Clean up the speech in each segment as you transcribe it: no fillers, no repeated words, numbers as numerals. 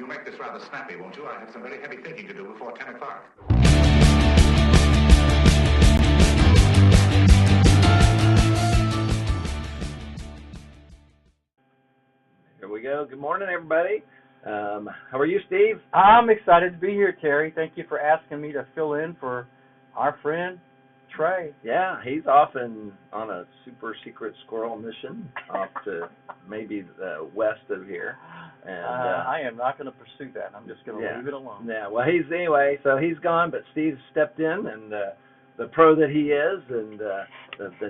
You'll make this rather snappy, won't you? I have some very heavy thinking to do before 10 o'clock. Here we go. Good morning, everybody. How are you, Steve? I'm excited to be here, Terry. Thank you for asking me to fill in for our friend, Trey. Yeah, he's off on a super secret squirrel mission off to maybe the west of here. And I am not going to pursue that. I'm just going to leave it alone. Yeah, well, so he's gone, but Steve stepped in, and the pro that he is, and the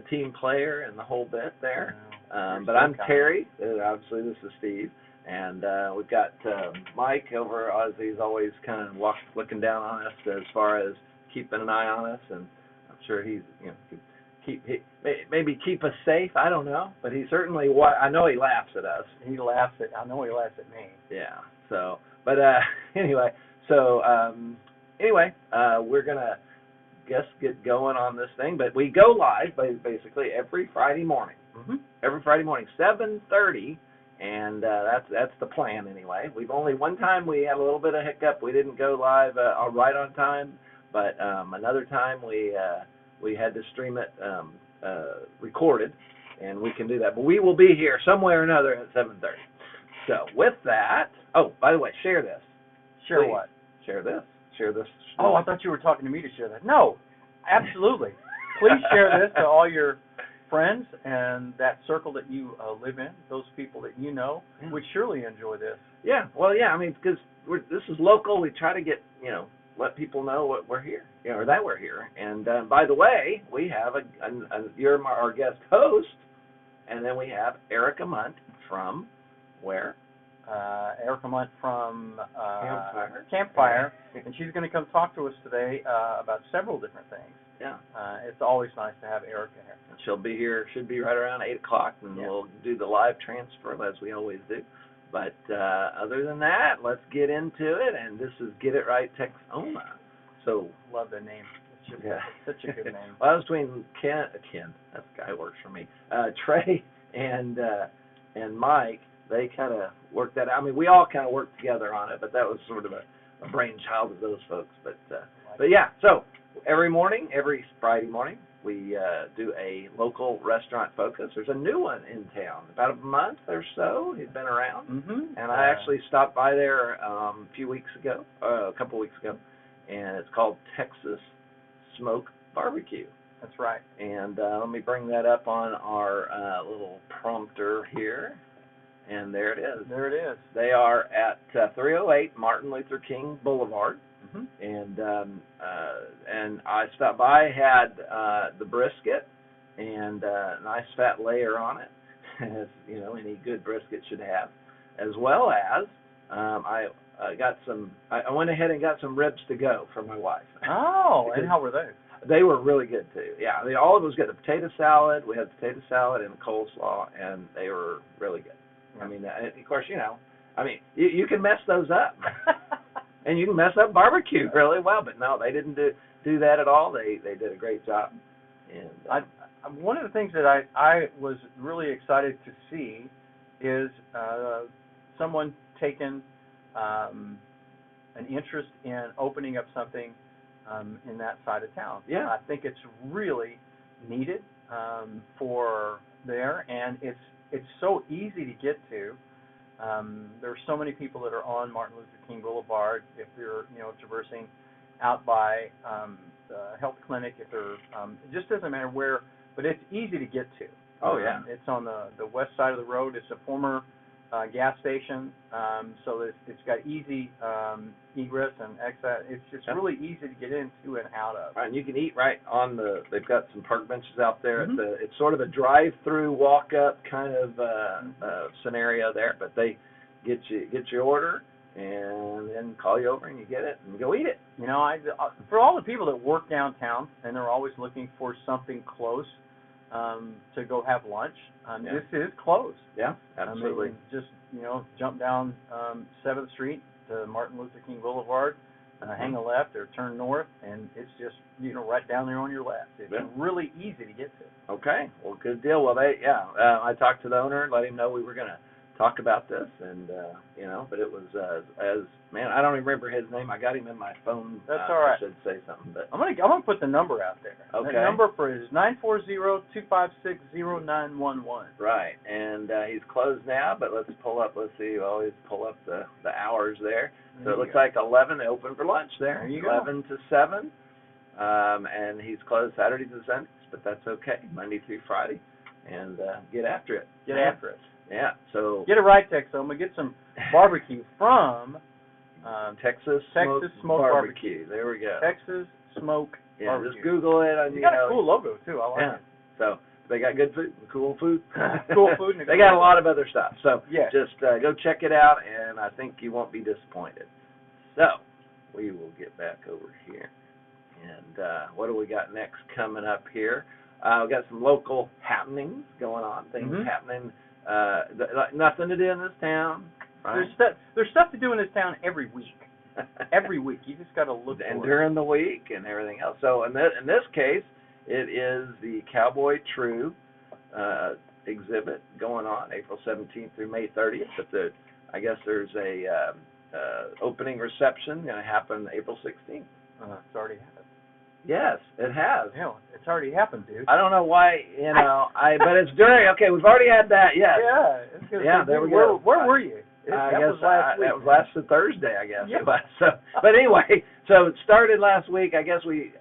team player and the whole bit there. But I'm Terry. Obviously, this is Steve. And we've got Mike over. He's always kind of looking down on us as far as keeping an eye on us, and I'm sure he's maybe keep us safe. I don't know, but he certainly. I know he laughs at us. I know he laughs at me. Yeah. So, but anyway, we're gonna get going on this thing, but we go live basically every Friday morning. Mm-hmm. Every Friday morning, 7:30. And that's the plan anyway. One time we had a little bit of hiccup. We didn't go live right on time, but another time we had to stream it recorded, and we can do that. But we will be here somewhere or another at 7:30. So with that, oh, by the way, share this. Share Please. what? Share this. Share this. Oh, I thought you were talking to me to share that. No, absolutely. Please share this to all your friends and that circle that you live in, those people that you know would surely enjoy this. Yeah, well, yeah, I mean, because this is local. We try to get, let people know what we're here, or that we're here. And by the way, we have you're our guest host, and then we have Erica Mundt from where? Erica Mundt from Campfire, and she's going to come talk to us today about several different things. Yeah. It's always nice to have Erica here. She'll be here, should be right around 8 o'clock, and we'll do the live transfer as we always do. But other than that, let's get into it, and this is Get It Right Texoma. So, love the name. It's such a good name. Well, I was between Ken, that guy works for me, Trey and Mike. They kind of worked that out. I mean, we all kind of worked together on it, but that was sort of a brainchild of those folks. But yeah, so every Friday morning, we do a local restaurant focus. There's a new one in town, about a month or so. He's been around, and I actually stopped by there a couple weeks ago, and it's called Texas Smoke BBQ. That's right. And let me bring that up on our little prompter here. And there it is. There it is. They are at 308 Martin Luther King Boulevard. Mm-hmm. And I stopped by, had the brisket and a nice fat layer on it, as any good brisket should have, as well as I went ahead and got some ribs to go for my wife. Oh, and how were they? They were really good too. Yeah, all of it was good. The potato salad, we had potato salad and coleslaw, and they were really good. I mean, of course, you can mess those up. And you can mess up barbecue really well, but no, they didn't do that at all. They did a great job. And one of the things that I was really excited to see is someone taking an interest in opening up something in that side of town. Yeah, I think it's really needed for there, and it's so easy to get to. There are so many people that are on Martin Luther King Boulevard. If you're, traversing out by the health clinic, if they're, it just doesn't matter where, but it's easy to get to. Oh yeah. It's on the west side of the road. It's a former gas station, so it's got easy egress and exit. It's just really easy to get into and out of. Right, and you can eat right on they've got some park benches out there. Mm-hmm. It's sort of a drive-through, walk-up kind of scenario there, but they get your order and then call you over and you get it and go eat it. For all the people that work downtown and they're always looking for something close to go have lunch, this is close. Yeah, absolutely. Just jump down 7th Street to Martin Luther King Boulevard, hang a left or turn north, and it's just right down there on your left. It's really easy to get to. Okay, well, good deal. Well, I talked to the owner, let him know we were going to talk about this, and but it was as man, I don't even remember his name. I got him in my phone. That's all right. I should say something, but I'm gonna put the number out there. Okay. The number for is 940-256-0911. Right, and he's closed now, but let's pull up. Let's see. We always pull up the hours there. So it looks like 11. They open for lunch there. There you 11 to 7, and he's closed Saturdays and Sundays, but that's okay. Monday through Friday, and get after it. Get after it. Yeah. So Get It Right Texoma. Get some barbecue from Texas Smoke BBQ. There we go. Texas Smoke BBQ. Just Google it. You got a cool logo too. I like it. So they got good food, cool food. Cool food. They got a lot of other stuff. So yes. just go check it out, and I think you won't be disappointed. So we will get back over here. And what do we got next coming up here? We got some local happenings going on, things happening. Nothing to do in this town. Right? There's stuff to do in this town every week. Every week, you just got to look. And during the week and everything else. So in this case, it is the Cowboy True exhibit going on April 17th through May 30th. But I guess there's a opening reception going to happen April 16th. It's already happened. Yes, it has. Yeah, it's already happened, dude. I don't know why, but it's during. Okay, we've already had that. Yes. Yeah. There we go. Where were you? I guess that was last Thursday. I guess. Yeah. But anyway, so it started last week. I guess we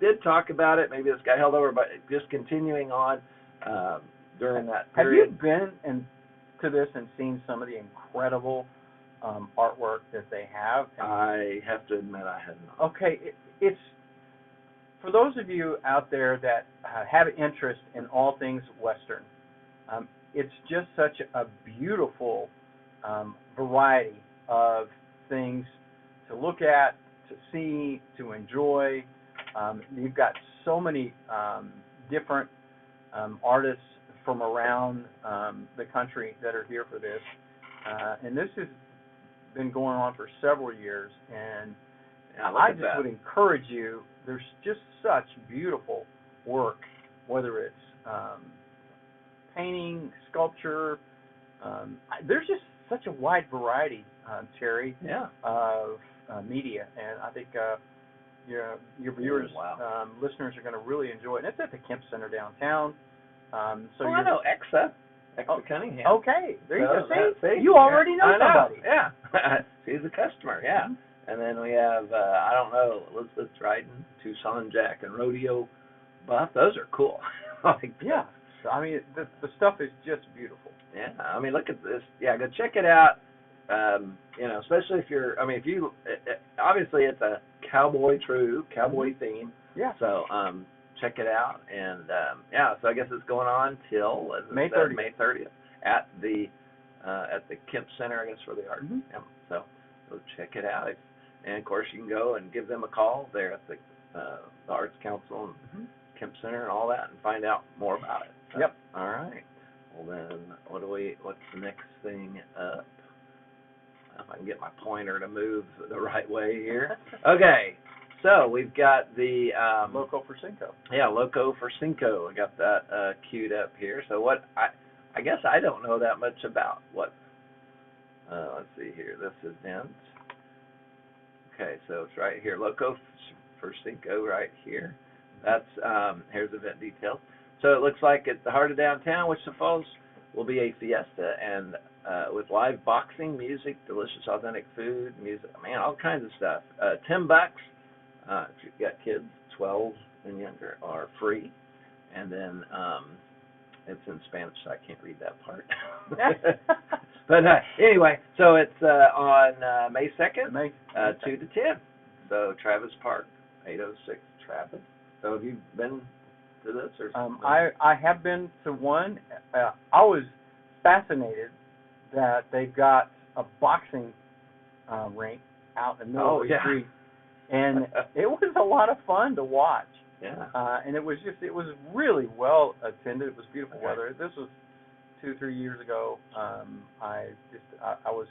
did talk about it. Maybe this got held over, but just continuing on during that period. Have you been to this and seen some of the incredible artwork that they have? I have to admit I have not. Okay, it's for those of you out there that have interest in all things Western. It's just such a beautiful variety of things to look at, to see, to enjoy. You've got so many different artists from around the country that are here for this. And this has been going on for several years. And I just would encourage you, there's just such beautiful work, whether it's painting, sculpture. There's just such a wide variety, Terry, of media, and I think your viewers, listeners are going to really enjoy it. And it's at the Kemp Center downtown. I know Exa Cunningham. Okay, there you go. See, you already know somebody. Yeah, she's a customer. Yeah. And then we have, I don't know, Elizabeth Dryden, Tucson Jack, and Rodeo Buff. Those are cool. Yeah. I mean, the stuff is just beautiful. Yeah. I mean, look at this. Yeah, go check it out. Especially if you're, obviously it's a Cowboy True, cowboy theme. Yeah. So, check it out. And, so I guess it's going on till May 30th. May 30th at the Kemp Center, I guess, for the art. Yeah. So check it out. And, of course, you can go and give them a call there at the Arts Council and Kemp Center and all that and find out more about it. So, yep. All right. Well, then, what's the next thing up? If I can get my pointer to move the right way here. Okay. So we've got the Loco for Cinco. Yeah, Loco for Cinco. I got that queued up here. So what I guess I don't know that much about what. Let's see here. This event. Okay, so it's right here. Loco for Cinco right here. That's here's event details. So it looks like at the heart of downtown, Wichita Falls, will be a fiesta and with live boxing, music, delicious authentic food, music, all kinds of stuff. $10. If you've got kids, 12 and younger, are free. And then it's in Spanish, so I can't read that part. But anyway, so it's on May 2nd, 2 to 10. So Travis Park, 806 Travis. So have you been to this? Or I have been to one. I was fascinated that they've got a boxing rink out in the middle of the street. And it was a lot of fun to watch. Yeah. And it was really well attended. It was beautiful weather. This was 2-3 years ago. I was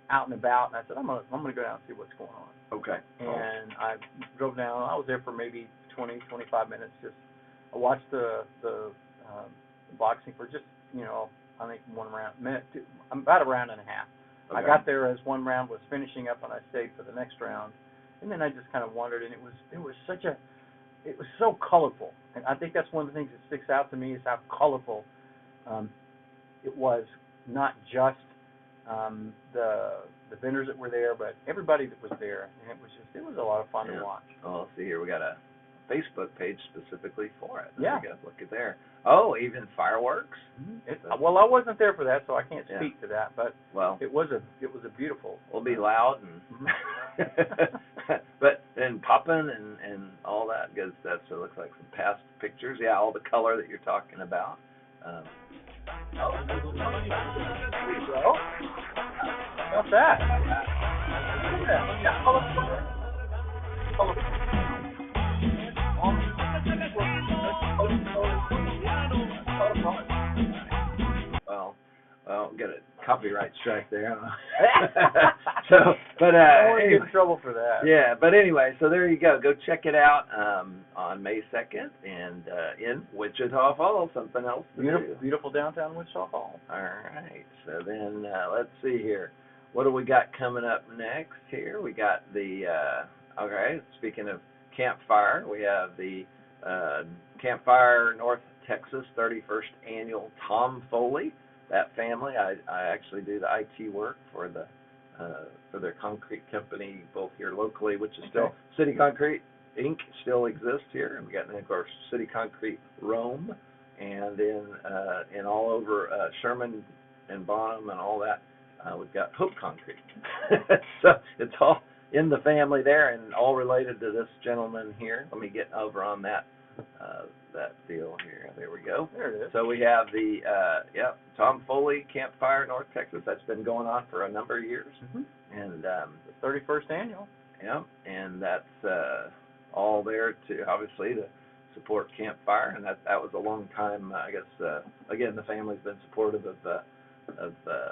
out and about, and I said, I'm gonna go down and see what's going on. Okay. And I drove down. I was there for maybe 20-25 minutes. I watched the boxing for just I think about a round and a half. Okay. I got there as one round was finishing up, and I stayed for the next round, and then I just kind of wandered, and it was so colorful, and I think that's one of the things that sticks out to me is how colorful it was. Not just the vendors that were there, but everybody that was there, and it was a lot of fun to watch. Oh, let's see here. We got a Facebook page specifically for it. Yeah. There we go. Look at there. Oh, even fireworks. Mm-hmm. Well, I wasn't there for that, so I can't speak to that. But it was a beautiful. It'll be loud and but and popping and all that good stuff. So it looks like some past pictures. Yeah, all the color that you're talking about. What's that? Well, get a copyright strike there. So, but I don't want to anyway, get in trouble for that. Yeah, but anyway, so there you go. Go check it out on May 2nd and in Wichita Falls. Something else to do. Beautiful downtown Wichita Falls. All right. So then let's see here. What do we got coming up next here? We got the speaking of Campfire, we have the Campfire North Texas 31st Annual Tom Foley. That family, I actually do the IT work for their concrete company, both here locally, which is still City Concrete Inc. still exists here, and we got, of course, City Concrete Rome, and then and all over Sherman and Bonham and all that, we've got Hope Concrete. So it's all in the family there, and all related to this gentleman here. Let me get over on that deal here. There we go. There it is. So we have the Tom Foley Campfire North Texas. That's been going on for a number of years, and the 31st annual. Yeah, and that's all there to obviously to support Campfire, and that was a long time. I guess again the family's been supportive of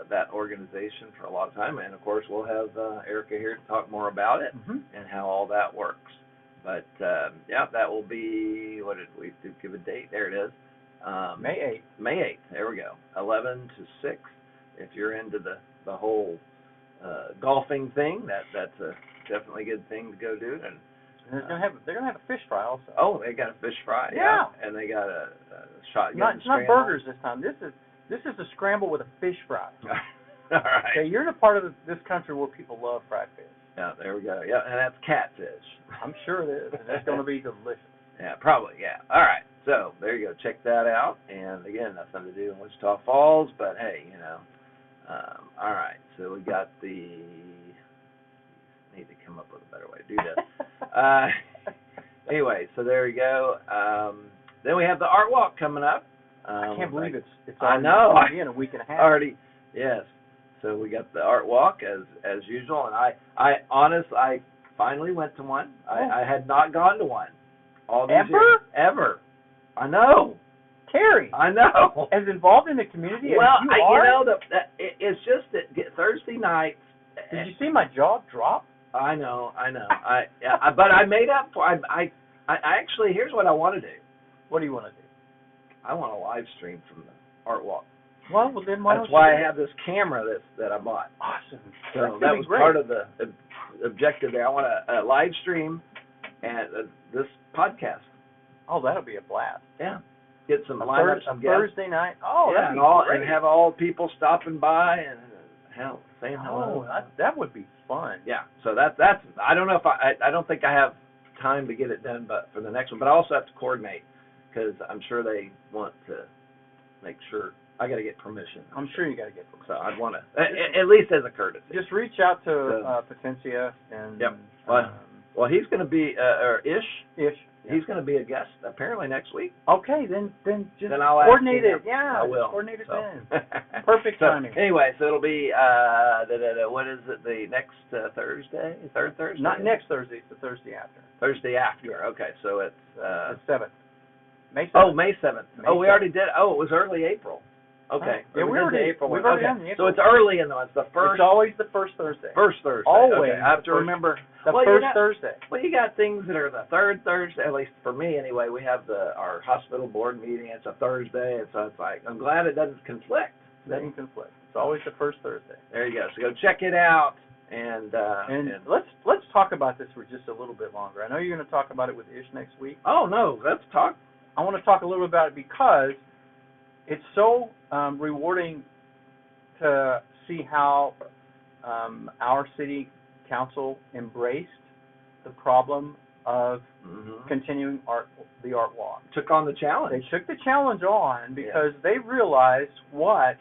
that organization for a lot of time, and of course we'll have Erica here to talk more about it and how all that works. But that will be, what did we give a date? There it is. May 8th. May 8th. There we go. 11 to 6. If you're into the whole golfing thing, that's a definitely good thing to go do. And they're gonna have a fish fry also. Oh, they got a fish fry. Yeah. And they got a shotgun. It's not burgers this time. This is a scramble with a fish fry. All right. Okay, you're in a part of this country where people love fried fish. Yeah, there we go. Yeah, and that's catfish. I'm sure it is. And it's going to be delicious. Yeah, probably, yeah. All right, so there you go. Check that out. And, again, nothing to do in Wichita Falls, but, hey, all right, so we got the – need to come up with a better way to do this. Anyway, so there you go. Then we have the Art Walk coming up. I can't believe it's I know. in a week and a half. Already, yes. So we got the Art Walk as usual, and I finally went to one. I had not gone to one all these years. Ever? I know. Terry. I know. As involved in the community well, as you are. It's just that Thursday nights. Did you see my jaw drop? I know. But I made up for. I actually, here's what I want to do. What do you want to do? I want to live stream from the Art Walk. Well, then why That's why I have this camera that I bought. Awesome. So that was part of the objective there. I want to live stream this podcast. Oh, that'll be a blast. Yeah. Get some lineups. Thursday night. Oh, yeah, and have all people stopping by and saying hello. Oh, that would be fun. Yeah. So that's. I don't know if I don't think I have time to get it done, but for the next one. But I also have to coordinate because I'm sure they want to make sure. I got to get permission. I'm sure you got to get permission. So I'd want to, at least as a courtesy. Just reach out to Potencia and. Yep. Well, he's going to be, Ish. Yeah. He's going to be a guest apparently next week. Okay, then just I'll coordinate it. Yeah, I will. Coordinate it then. Perfect timing. Anyway, so it'll be what is it? The next Thursday, third Thursday. Not next Thursday. It's the Thursday after. Thursday after. Yeah. Okay, so it's the 7th. May 7th. Oh, May 7th. We already did. Oh, it was early April. Okay. Yeah, we've already done the April. So it's early in the month. It's the first. It's always the first Thursday. First Thursday. Always. Okay. I have to remember. The first Thursday. Well, you got things that are the third Thursday. At least for me, anyway. We have our hospital board meeting. It's a Thursday, and so it's like I'm glad it doesn't conflict. Doesn't conflict. It's always the first Thursday. There you go. So go check it out. And let's talk about this for just a little bit longer. I know you're going to talk about it with Ish next week. Oh, no, let's talk. I want to talk a little bit about it because it's so rewarding to see how our city council embraced the problem of continuing the art walk. Took on the challenge. They took the challenge on because they realized what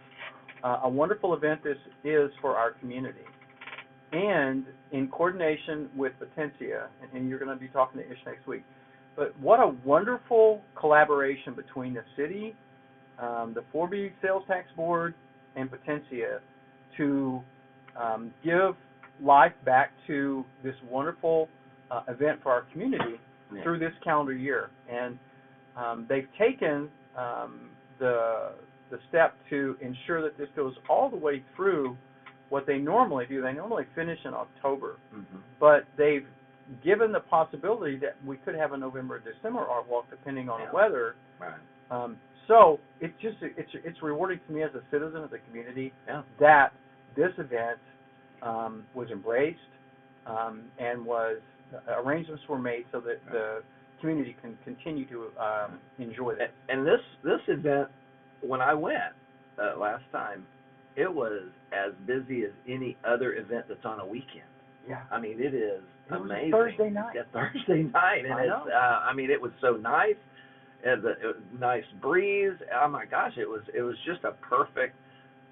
a wonderful event this is for our community. And in coordination with Potencia, and you're going to be talking to Ish next week, but what a wonderful collaboration between the city, the 4B Sales Tax Board, and Potencia to give life back to this wonderful event for our community through this calendar year. And they've taken the step to ensure that this goes all the way through what they normally do. They normally finish in October, but they've given the possibility that we could have a November, December art walk depending on the weather. Right. So it's rewarding to me as a citizen of the community that this event was embraced and arrangements were made so that the community can continue to enjoy this. And this event, when I went last time, it was as busy as any other event that's on a weekend. Yeah. I mean, it is amazing. Thursday night. Yeah, Thursday night. And I mean, it was so nice. It was nice breeze. Oh my gosh, it was just a perfect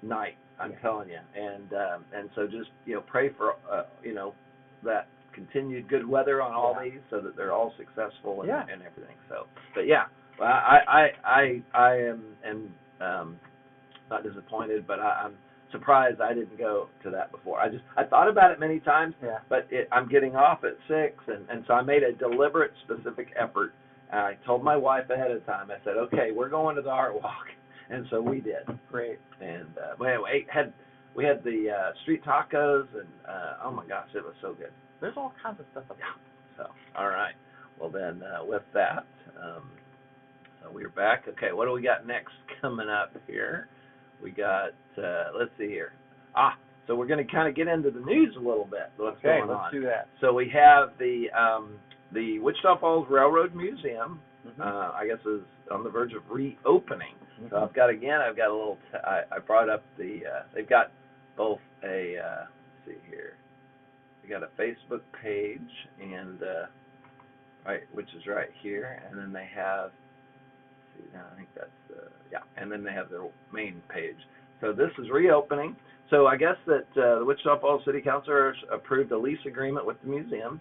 night. I'm telling you. And so just pray for that continued good weather on all these, so that they're all successful and everything. So, but I am not disappointed, but I'm surprised I didn't go to that before. I thought about it many times, but I'm getting off at 6, and so I made a deliberate, specific effort. I told my wife ahead of time. I said, okay, we're going to the art walk, and so we did. Great. And we had the street tacos, and oh my gosh, it was so good. There's all kinds of stuff up there. So, all right. Well then, with that, so we're back. Okay, what do we got next coming up here? We got, let's see here. So we're going to kind of get into the news a little bit. What's going on? Let's do that. So we have the Wichita Falls Railroad Museum, I guess, is on the verge of reopening. So I've got a little, I brought up they've got both let's see here. We got a Facebook page, and which is right here, and then they have, I think that's and then they have their main page. So this is reopening. So I guess that the Wichita Falls City Council approved a lease agreement with the museum,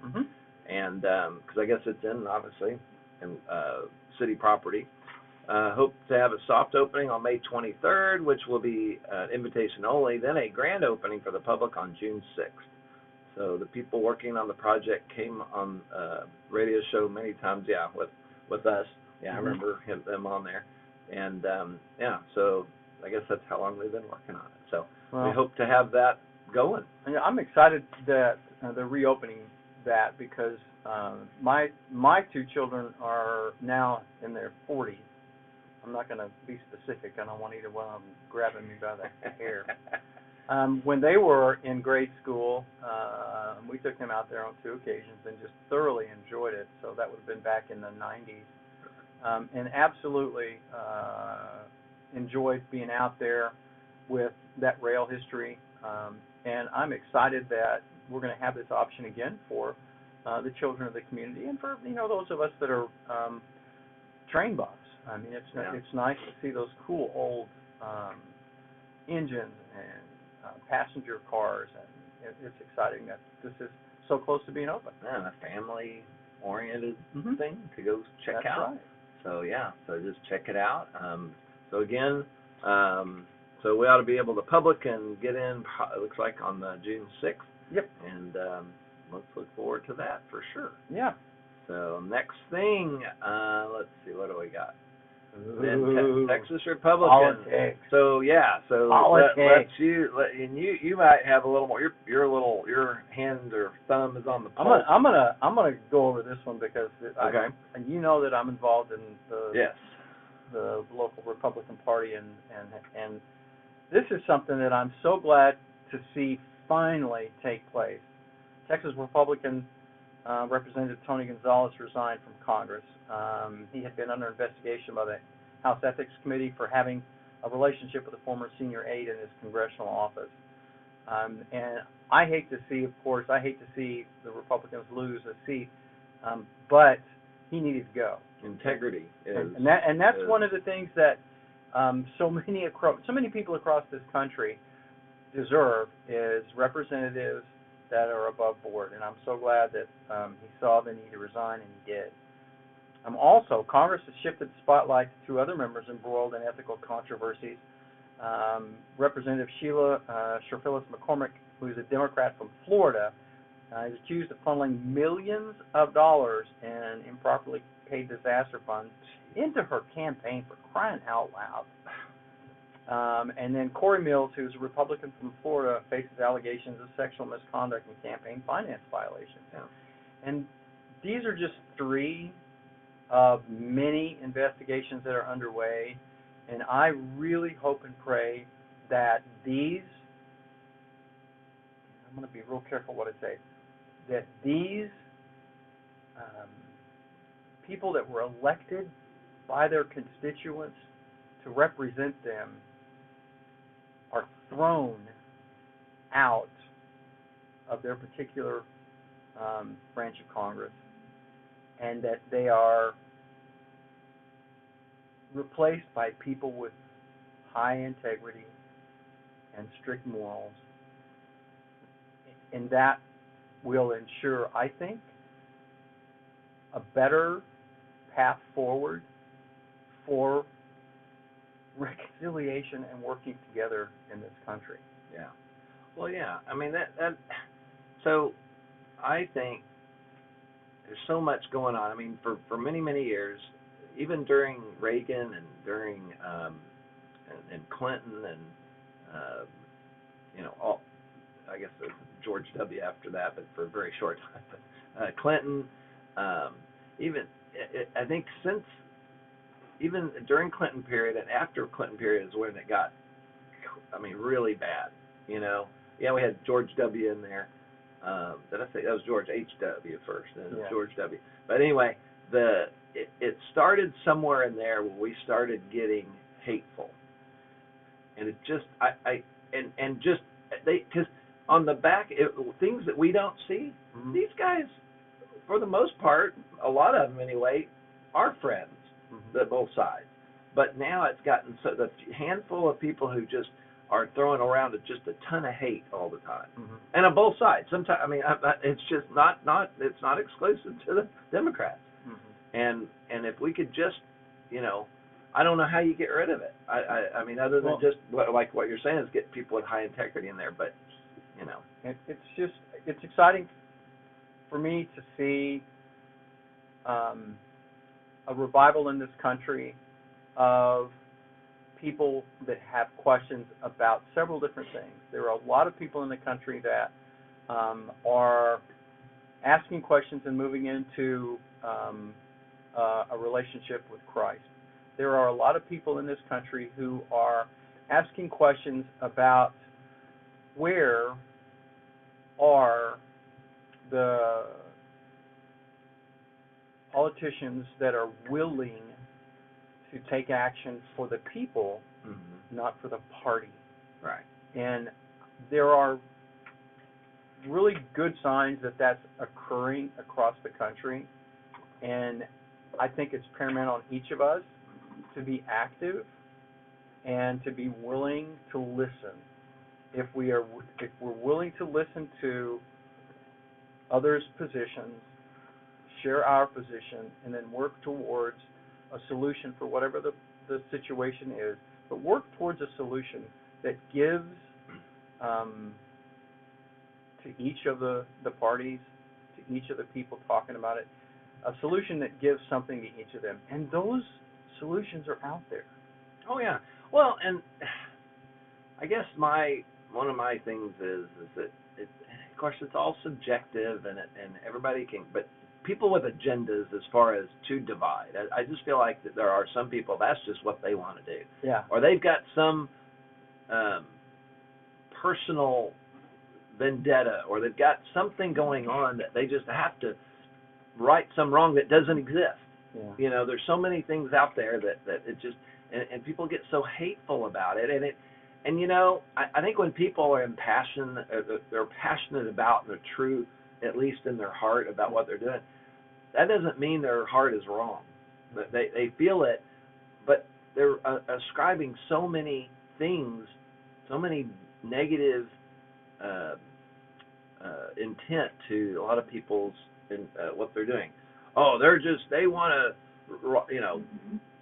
and because I guess it's obviously in city property. Hope to have a soft opening on May 23rd, which will be invitation only. Then a grand opening for the public on June 6th. So the people working on the project came on radio show many times, with us. Yeah, I remember them on there. And, so I guess that's how long they've been working on it. So we hope to have that going. I'm excited that they're reopening that because my 2 children are now in their 40s. I'm not going to be specific. I don't want either one of them grabbing me by the hair. When they were in grade school, we took them out there on 2 occasions and just thoroughly enjoyed it. So that would have been back in the 90s. And absolutely enjoyed being out there with that rail history. And I'm excited that we're going to have this option again for the children of the community and for those of us that are train buffs. I mean, it's nice to see those cool old engines and passenger cars, and it's exciting that this is so close to being open. Yeah, a family-oriented thing to go check That's out. Right. So so just check it out. So again, so we ought to be able, the public can get in. It looks like on the June 6th. Yep. And let's look forward to that for sure. Yeah. So next thing, let's see, what do we got? Then Texas Republican. Politics. So Politics. You might have a little more. Your hand or thumb is on the pulse. I'm gonna go over this one because okay. You know that I'm involved in the yes. the local Republican Party and this is something that I'm so glad to see finally take place. Texas Republican Representative Tony Gonzalez resigned from Congress. He had been under investigation by the House Ethics Committee for having a relationship with a former senior aide in his congressional office. And I hate to see the Republicans lose a seat, but he needed to go. Integrity is, and that's one of the things that so many people across this country deserve, is representatives that are above board. And I'm so glad that he saw the need to resign, and he did. Also, Congress has shifted the spotlight to two other members embroiled in ethical controversies. Representative Sheila Sherphillis McCormick, who is a Democrat from Florida, is accused of funneling millions of dollars in improperly paid disaster funds into her campaign, for crying out loud. And then Corey Mills, who's a Republican from Florida, faces allegations of sexual misconduct and campaign finance violations. Yeah. And these are just three of many investigations that are underway, and I really hope and pray that these, I'm going to be real careful what I say, that these people that were elected by their constituents to represent them are thrown out of their particular branch of Congress, and that they are replaced by people with high integrity and strict morals. And that will ensure, I think, a better path forward for reconciliation and working together in this country. Yeah. Well, yeah. I mean, that so I think there's so much going on. I mean, for many, many years, even during Reagan and during and Clinton and all, I guess George W. after that, but for a very short time. But Clinton, I think since even during Clinton period and after Clinton period is when it got, I mean, really bad. Yeah, we had George W. in there. Did I say that was George H.W. first, and then George W. But anyway, it started somewhere in there when we started getting hateful, and it just because on the back things that we don't see, these guys, for the most part, a lot of them anyway, are friends, both sides. But now it's gotten so the handful of people who just are throwing around just a ton of hate all the time, and on both sides. Sometimes, I mean, it's just not it's not exclusive to the Democrats. And if we could just, I don't know how you get rid of it. I mean, other than just like what you're saying is get people with high integrity in there. But it's exciting for me to see a revival in this country of people that have questions about several different things. There are a lot of people in the country that are asking questions and moving into a relationship with Christ. There are a lot of people in this country who are asking questions about where are the politicians that are willing to take action for the people, not for the party. Right. And there are really good signs that that's occurring across the country, and I think it's paramount on each of us to be active and to be willing to listen. If we're willing to listen to others' positions, share our position, and then work towards a solution for whatever the situation is, but work towards a solution that gives to each of the parties, to each of the people talking about it, a solution that gives something to each of them. And those solutions are out there. Oh, yeah. Well, and I guess one of my things is that, of course, it's all subjective, and everybody can, but people with agendas as far as to divide. I just feel like that there are some people, that's just what they want to do. Yeah. Or they've got some personal vendetta, or they've got something going on that they just have to right some wrong that doesn't exist. Yeah. You know, there's so many things out there that it just, and people get so hateful about it, and you know, I think when people are impassioned, they're passionate about, and they're true, at least in their heart, about what they're doing, that doesn't mean their heart is wrong. They feel it, but they're ascribing so many things, so many negative intent to a lot of people's what they're doing. Oh, they want to, you know,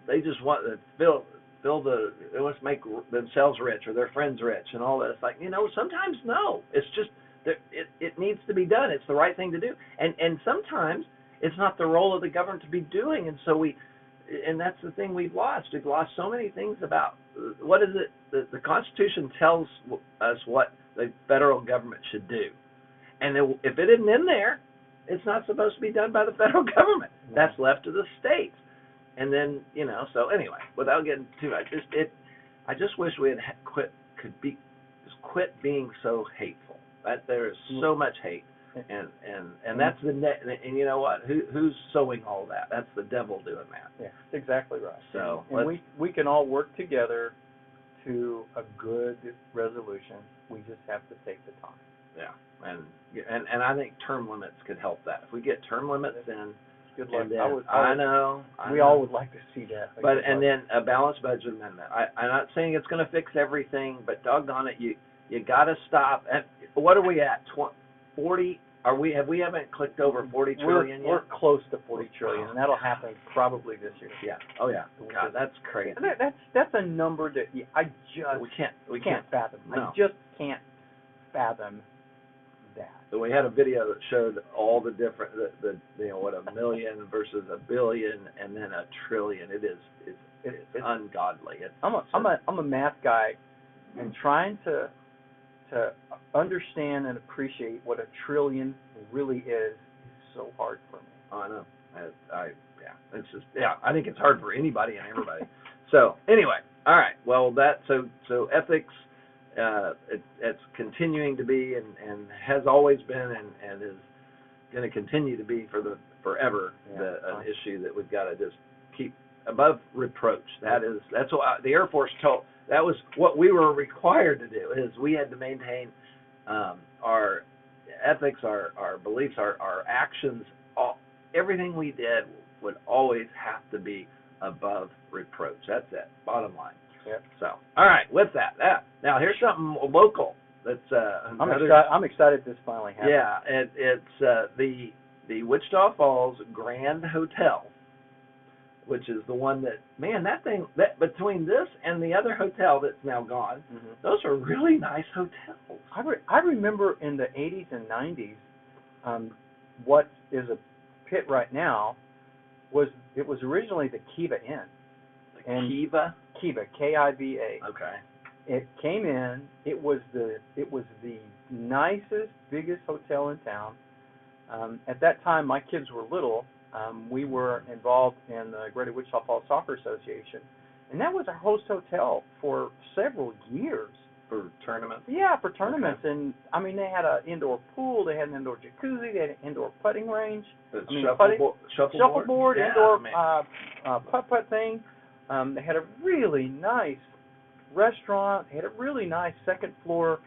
they just want to they want to make themselves rich or their friends rich and all that. It's like, you know, sometimes no, it's just that it needs to be done. It's the right thing to do, and sometimes it's not the role of the government to be doing, and so and that's the thing we've lost. We've lost so many things about what is it. The Constitution tells us what the federal government should do, and if it isn't in there, it's not supposed to be done by the federal government. Yeah. That's left to the states. And then, you know, so anyway, without getting too much, I just wish we had quit being so hateful. That there is so much hate, and that's and you know what? Who's sowing all that? That's the devil doing that. Yeah, that's exactly right. So and we can all work together to a good resolution. We just have to take the time. Yeah, and I think term limits could help that. If we get term limits in. Good luck. I know. We all would like to see that. But then a balanced budget amendment. I'm not saying it's going to fix everything, but doggone it, you got to stop. And what are we at? 40? Have we haven't clicked over 40 trillion yet? We're close to 40 trillion, and that'll happen probably this year. Yeah. Oh yeah. God, that's crazy. That's a number that we can't fathom. No. I just can't fathom that. So we had a video that showed all the different, the you know, what, a million versus a billion and then a trillion. It's ungodly. I'm a math guy, and trying to understand and appreciate what a trillion really is so hard for me. Oh, I know. I think it's hard for anybody and everybody. So anyway, all right. Well, so ethics. It's continuing to be and has always been and is going to continue to be forever an issue that we've got to just keep above reproach. That's what the Air Force told. That was what we were required to do. Is we had to maintain our ethics, our beliefs, our actions. Everything we did would always have to be above reproach. That's it. Bottom line. Yep. So, all right, with that. Now, here's something local that's I'm excited this finally happened. Yeah, it's the Wichita Falls Grand Hotel, which is the one that between this and the other hotel that's now gone, those are really nice hotels. I remember in the 80s and 90s, what is a pit right now was originally the Kiva Inn. Kiva? Kiva, K-I-V-A. Okay. It came in. It was the nicest, biggest hotel in town. At that time, my kids were little. We were involved in the Greater Wichita Falls Soccer Association, and that was our host hotel for several years. For tournaments? Yeah, for tournaments. Okay. And, I mean, they had an indoor pool. They had an indoor jacuzzi. They had an indoor putting range. Shuffleboard, indoor putt-putt thing. They had a really nice restaurant. They had a really nice second-floor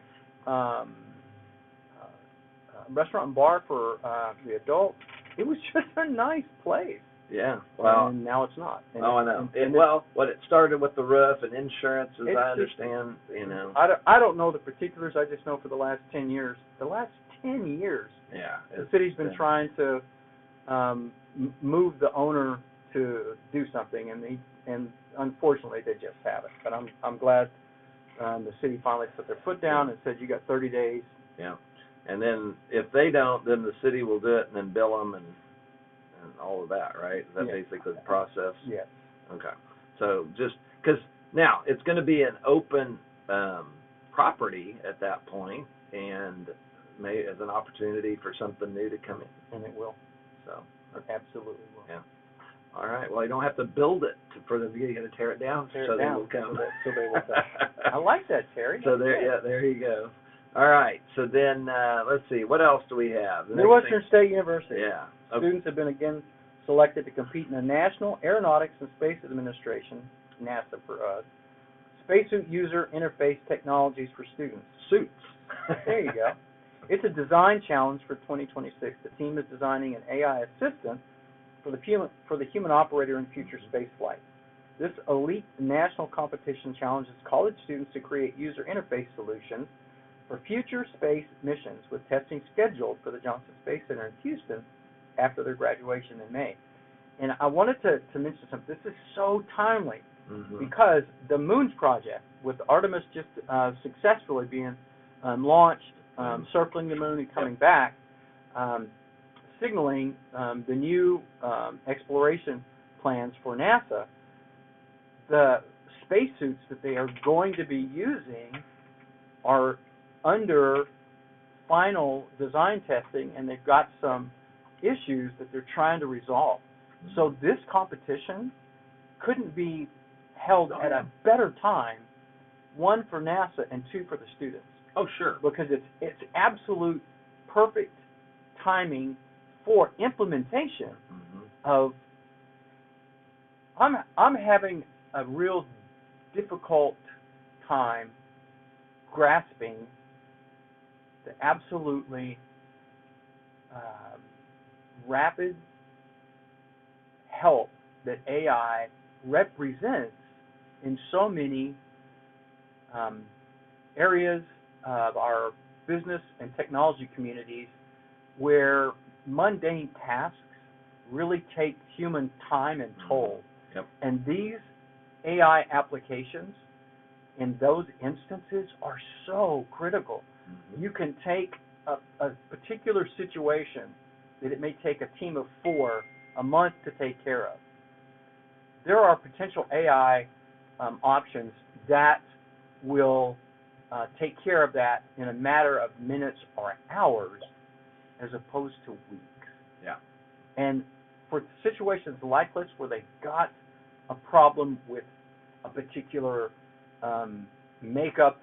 restaurant and bar for the adults. It was just a nice place. Yeah, well, and now it's not. And I know. It started with the roof and insurance, as I understand. You know, I don't know the particulars. I just know for the last 10 years. Yeah, the city's been trying to move the owner to do something, and unfortunately they just haven't. But I'm glad the city finally put their foot down and said you got 30 days. Yeah, and then if they don't, then the city will do it and then bill them and all of that, right? Is that basically the process? Yeah. Okay. So just because now it's going to be an open property at that point, and may as an opportunity for something new to come in. And it will. So it absolutely will. Yeah. All right. Well, you don't have to build it for them. You got to tear it down Tear so it they down will come. so they will come. I like that, Terry. So there you go. All right. So then let's see. What else do we have? Midwestern State University. Yeah. Okay. Students have been again selected to compete in the National Aeronautics and Space Administration, NASA for us, Spacesuit User Interface Technologies for Students. Suits. There you go. It's a design challenge for 2026. The team is designing an AI assistant for the human operator in future space flight. This elite national competition challenges college students to create user interface solutions for future space missions, with testing scheduled for the Johnson Space Center in Houston after their graduation in May. And I wanted to mention something. This is so timely because the Mundt project, with Artemis just successfully being launched, circling the moon and coming back, signaling the new exploration plans for NASA, the spacesuits that they are going to be using are under final design testing, and they've got some issues that they're trying to resolve. So this competition couldn't be held at a better time, one for NASA and two for the students. Oh, sure. Because it's absolute perfect timing for implementation of. I'm having a real difficult time grasping the absolutely rapid help that AI represents in so many areas of our business and technology communities where mundane tasks really take human time and toll. Yep. And these AI applications in those instances are so critical. You can take a particular situation that it may take a team of 4 a month to take care of. There are potential AI options that will take care of that in a matter of minutes or hours as opposed to weeks. Yeah. And for situations like this where they got a problem with a particular makeup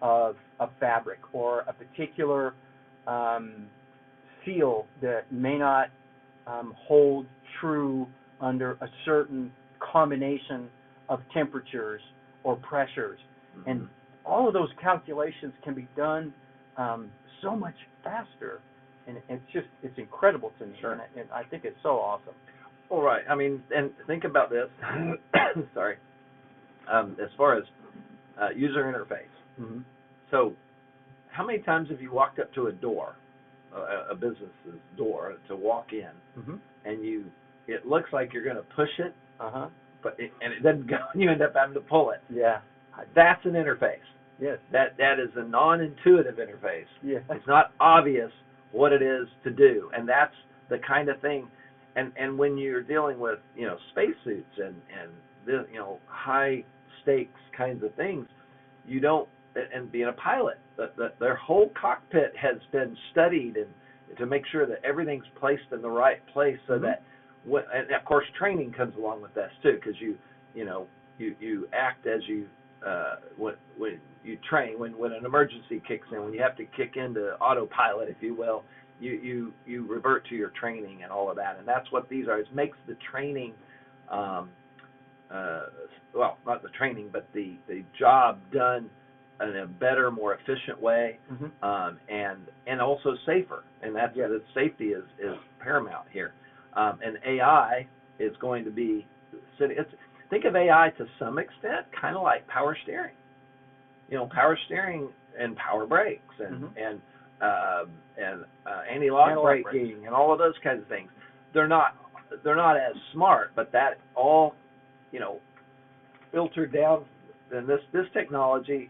of a fabric or a particular seal that may not hold true under a certain combination of temperatures or pressures. And all of those calculations can be done so much faster, and it's incredible to me. Sure. And I think it's so awesome. All right. I mean, and think about this. Sorry. As far as user interface. So, how many times have you walked up to a door, a business's door, to walk in, and it looks like you're going to push it, but and it doesn't go, and you end up having to pull it. Yeah. That's an interface. Yes. That is a non-intuitive interface. Yeah. It's not obvious what it is to do, and that's the kind of thing. And when you're dealing with spacesuits and high stakes kinds of things, you don't. And being a pilot, their whole cockpit has been studied and to make sure that everything's placed in the right place, so that and of course training comes along with this too, because you act as you when you train, when an emergency kicks in, when you have to kick into autopilot, if you will, you revert to your training and all of that, and that's what these are. It makes the training well, not the training, but the job done in a better, more efficient way, and also safer. And that's that safety is paramount here. And AI is going to be think of AI to some extent kind of like power steering. Power steering and power brakes and anti-lock braking and all of those kinds of things. They're not as smart, but that all filtered down. And this technology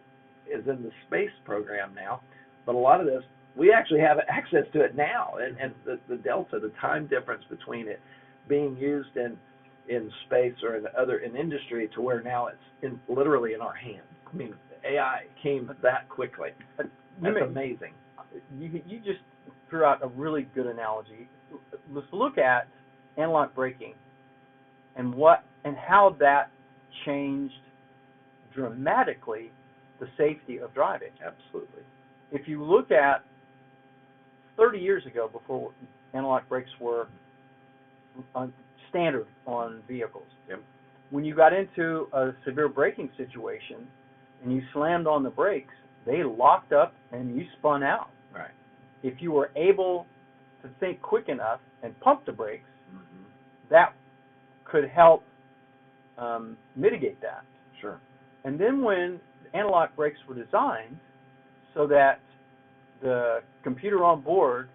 is in the space program now, but a lot of this we actually have access to it now, and the delta, the time difference between it being used in space or in industry to where now it's literally in our hands. I mean, AI came that quickly. That's amazing. You just threw out a really good analogy. Let's look at analog braking and how that changed dramatically the safety of driving. Absolutely. If you look at 30 years ago, before analog brakes were standard on vehicles, Yep. when you got into a severe braking situation and you slammed on the brakes, they locked up and you spun out. Right. If you were able to think quick enough and pump the brakes, Mm-hmm. that could help mitigate that. Sure. And then when analog brakes were designed so that the computer on board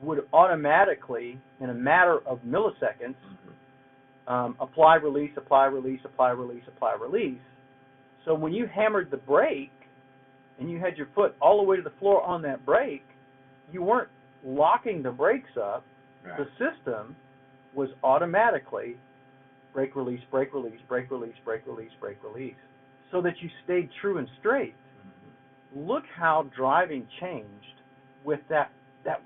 would automatically, in a matter of milliseconds, apply, release, apply, release, apply, release, apply, release. So when you hammered the brake and you had your foot all the way to the floor on that brake, you weren't locking the brakes up. Right. The system was automatically brake release, brake release, brake release, brake release, brake release, so that you stayed true and straight. Mm-hmm. Look how driving changed with that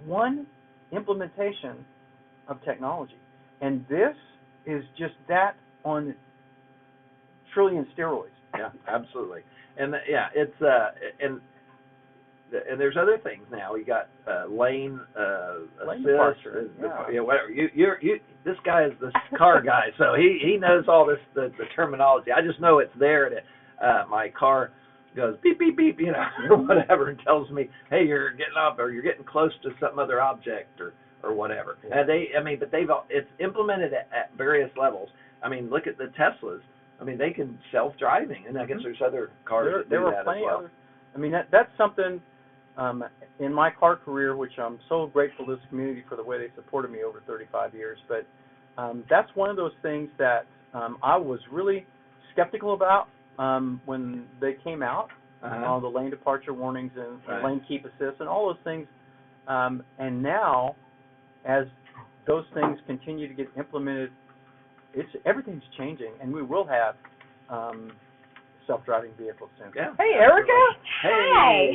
one implementation of technology. And this is just that on trillion steroids. Yeah, absolutely. And it's and there's other things now. You got lane assist, departure. Whatever. You this guy is the car guy, so he knows all this the terminology. I just know it's there. My car goes beep beep beep, or whatever, and tells me, hey, you're getting up or you're getting close to some other object or whatever. Yeah. And it's implemented at various levels. I mean, look at the Teslas. I mean, they can self-driving, and I guess there's other cars that do that as well. Other, I mean, that's something in my car career, which I'm so grateful to this community for the way they supported me over 35 years. But that's one of those things that I was really skeptical about when they came out, all the lane departure warnings and lane keep assist and all those things. And now, as those things continue to get implemented, everything's changing, and we will have self-driving vehicles soon. Yeah. Hey, Erica. Hi.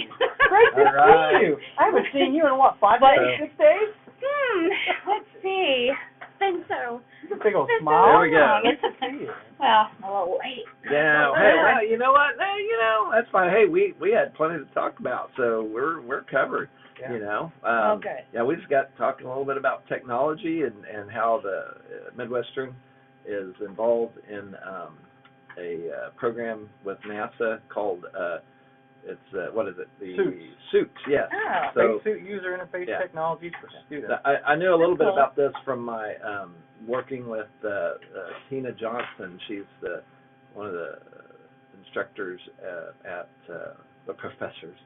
Great to All see you. I haven't seen you in what, 5 days, 6 days? Let's see. It's been so. It's a big old It's been smile. There we go. long. Good to see you. Well, a little late. Yeah. Hey, well, you know what? Hey, that's fine. Hey, we had plenty to talk about, so we're covered. Yeah. Oh, good. Yeah, we just got talking a little bit about technology and how the Midwestern is involved in a program with NASA called what is it? The Suits. Yes. Oh. So Big suit user interface technologies for students. I knew a little bit Cool. about this from my working with Tina Johnson. She's one of the instructors at the professors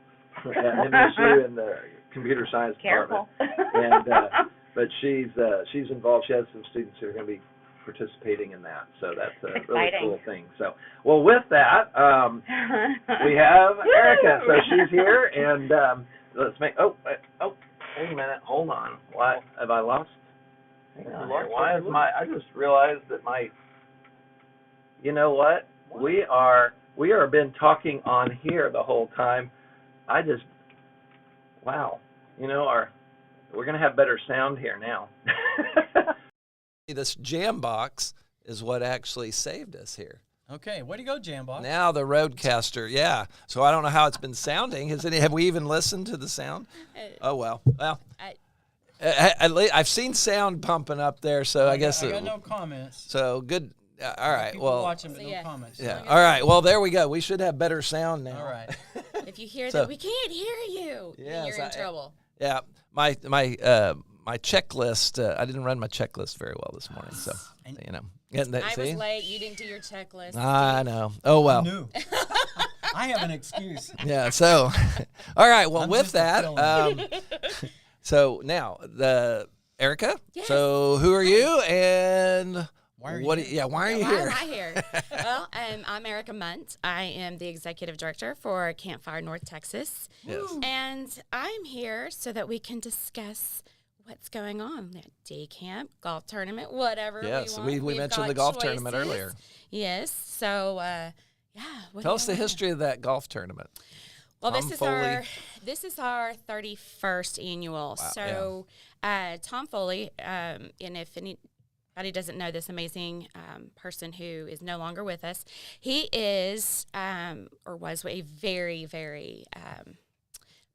at MSU in the computer science Careful. department. And but she's involved. She has some students who are going to be participating in that, so that's a really cool thing. So, well, with that, we have Erica. So she's here, and let's make. Oh, wait a minute. Hold on. Why have I lost? Hang on here. Why is I just realized that my. You know what? We are been talking on here the whole time. Wow. We're gonna have better sound here now. This jam box is what actually saved us here. Okay, way to go, Jambox. Now the Roadcaster, yeah. So I don't know how it's been sounding. Have we even listened to the sound? Oh well. I've seen sound pumping up there, so I guess. I got no comments. So good. All right. People well. watching, but no comments. Yeah. All right. Well, there we go. We should have better sound now. All right. If you hear that we can't hear you, yes, then you're in trouble. Yeah. My checklist. I didn't run my checklist very well this morning, so I was late. You didn't do your checklist. I know. Oh well. No. I have an excuse. Yeah. So, all right. Well, I'm with just that, so now Erica. Yes. So who are you and why are you what? here? Yeah. Why are you Why here? am I here? Well, I'm Erica Mundt. I am the executive director for Campfire, North Texas. Yes. And I'm here so that we can discuss what's going on at day camp, golf tournament, whatever. Yes, we we mentioned the golf tournament earlier. Yes. So, Tell us the history of that golf tournament. Well, Tom Foley. this is our 31st annual. Wow, so, Tom Foley, and if any anybody doesn't know this amazing person who is no longer with us, he is or was a very, very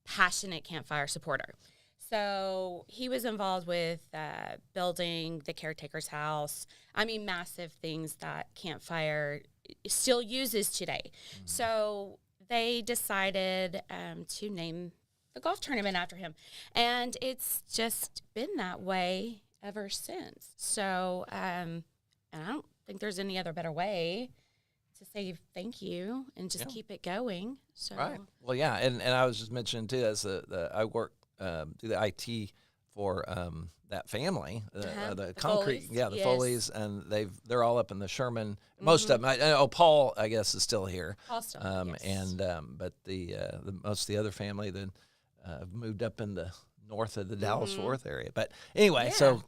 passionate Campfire supporter. So he was involved with building the caretaker's house. I mean, massive things that Campfire still uses today. So they decided to name the golf tournament after him. And it's just been that way ever since. So, and I don't think there's any other better way to say thank you and just keep it going. So. Right. Well, yeah, and I was just mentioning too, as I work do the IT for that family, the concrete, Foleys. the Yes. Foleys, and they're all up in the Sherman. Most of them, Paul, I guess, is still here. Paul still, yes. And but the most of the other family then moved up in the north of the Dallas Fort Worth area. But anyway, so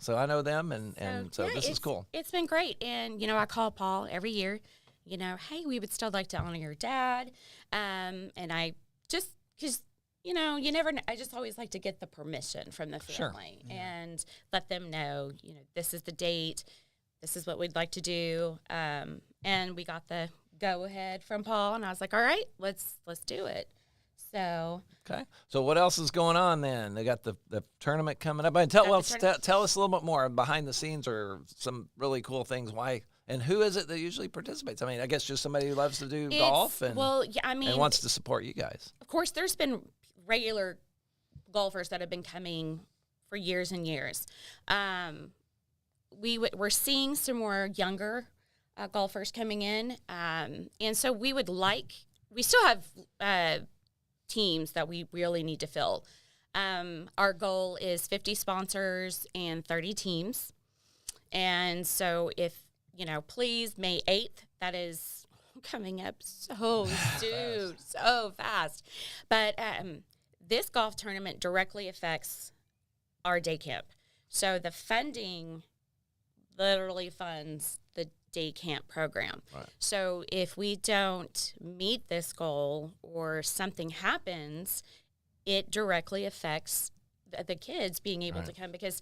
I know them, and so this is cool. It's been great, and I call Paul every year. Hey, we would still like to honor your dad, and I just because. You never know. I just always like to get the permission from the family and let them know, this is the date, this is what we'd like to do. And we got the go ahead from Paul, and I was like, all right, let's do it. So. Okay. So what else is going on then? They got the tournament coming up. And tell us a little bit more behind the scenes or some really cool things. Why? And who is it that usually participates? I mean, I guess just somebody who loves to do golf and wants to support you guys. Of course, there's been regular golfers that have been coming for years and years. We're seeing some more younger golfers coming in, and so we still have teams that we really need to fill. Our goal is 50 sponsors and 30 teams, and so if please, May 8th, that is coming up so soon, so fast, but this golf tournament directly affects our day camp. So the funding literally funds the day camp program. Right. So if we don't meet this goal or something happens, it directly affects the kids being able to come because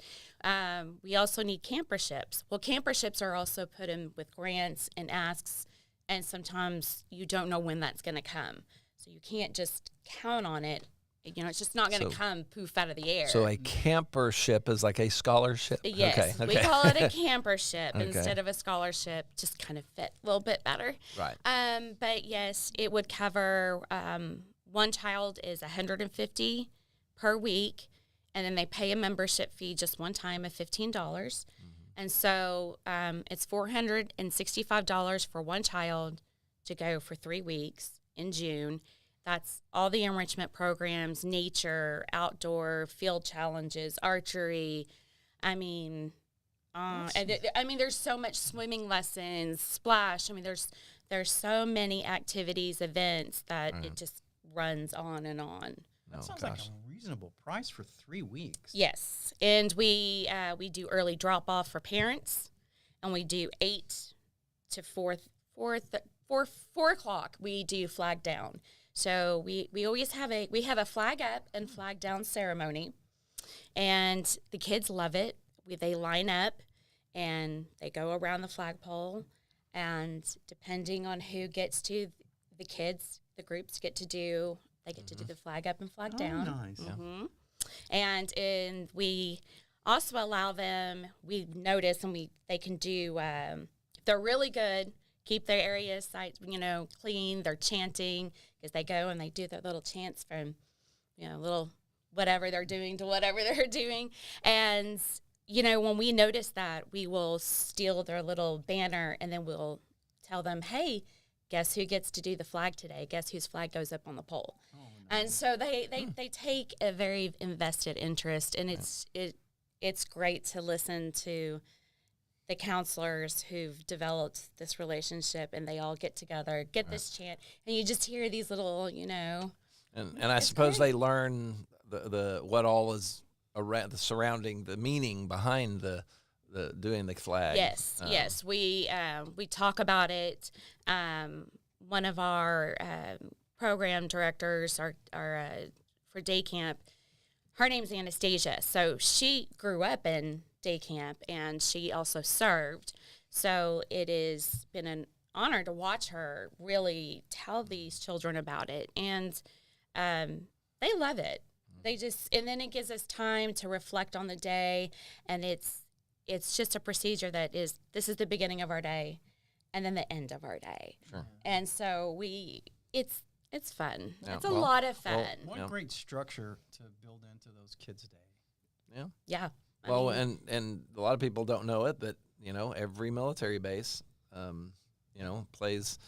we also need camperships. Well, camperships are also put in with grants and asks, and sometimes you don't know when that's going to come. So you can't just count on it. It's just not going to come poof out of the air. So a campership is like a scholarship? Yes. Okay. We call it a campership instead of a scholarship. Just kind of fit a little bit better. Right. But, yes, it would cover one child is $150 per week, and then they pay a membership fee just one time of $15. Mm-hmm. And so it's $465 for one child to go for 3 weeks in June. That's all the enrichment programs, nature, outdoor, field challenges, archery. There's so much swimming lessons, splash. There's so many activities, events that it just runs on and on. That sounds like a reasonable price for 3 weeks. Yes, and we do early drop off for parents, and we do 8 to 4 o'clock. We do flag down. So we always have a flag up and flag down ceremony, and the kids love it. They line up and they go around the flagpole, and depending on who gets to, the groups get to do the flag up and flag down. Nice. Mm-hmm. And we also allow them. We notice they can do. If they're really good, keep their area sites clean. They're chanting. Because they go and they do their little chants from, little whatever they're doing to whatever they're doing. And, when we notice that, we will steal their little banner and then we'll tell them, hey, guess who gets to do the flag today? Guess whose flag goes up on the pole? Oh, nice. And so they take a very invested interest, and it's great to listen to the counselors who've developed this relationship, and they all get together, this chant, and you just hear these little, And I suppose they learn the what all is around the surrounding, the meaning behind the doing the flag. Yes, yes, we talk about it. One of our program directors are for day camp. Her name's Anastasia, so she grew up in day camp, and she also served. So it has been an honor to watch her really tell these children about it, and they love it. They just, and then it gives us time to reflect on the day, and it's just a procedure this is the beginning of our day, and then the end of our day. Sure. And so it's fun. Yeah, It's a lot of fun. What great structure to build into those kids' day. Yeah. Yeah. I Well, mean, and a lot of people don't know it, but every military base, plays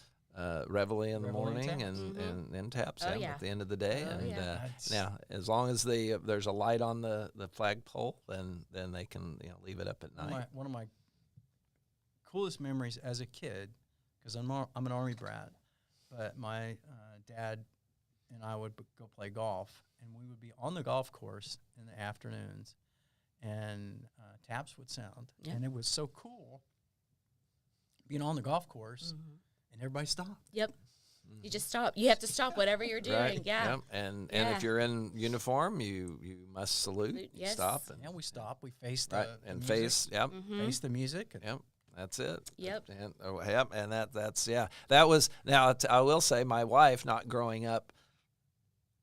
reveille in the Reveille and morning taps. and then taps Oh, them yeah. at the end of the day. Oh, and yeah. That's- now, as long as there's a light on the flagpole, then they can leave it up at night. One of my coolest memories as a kid, because I'm an Army brat, but my dad and I would go play golf, and we would be on the golf course in the afternoons, and taps would sound, Yeah. and it was so cool being on the golf course, and everybody stopped. Yep. You just stop. You have to stop whatever you're doing. Right. Yeah. Yep. And Yeah. if you're in uniform, you must salute, Yes. stop, and And we stopped. We faced right the and music, face. Yep. face the music. And Yep. That's it. Yep. And and that's yeah. That was now. I will say, my wife, not growing up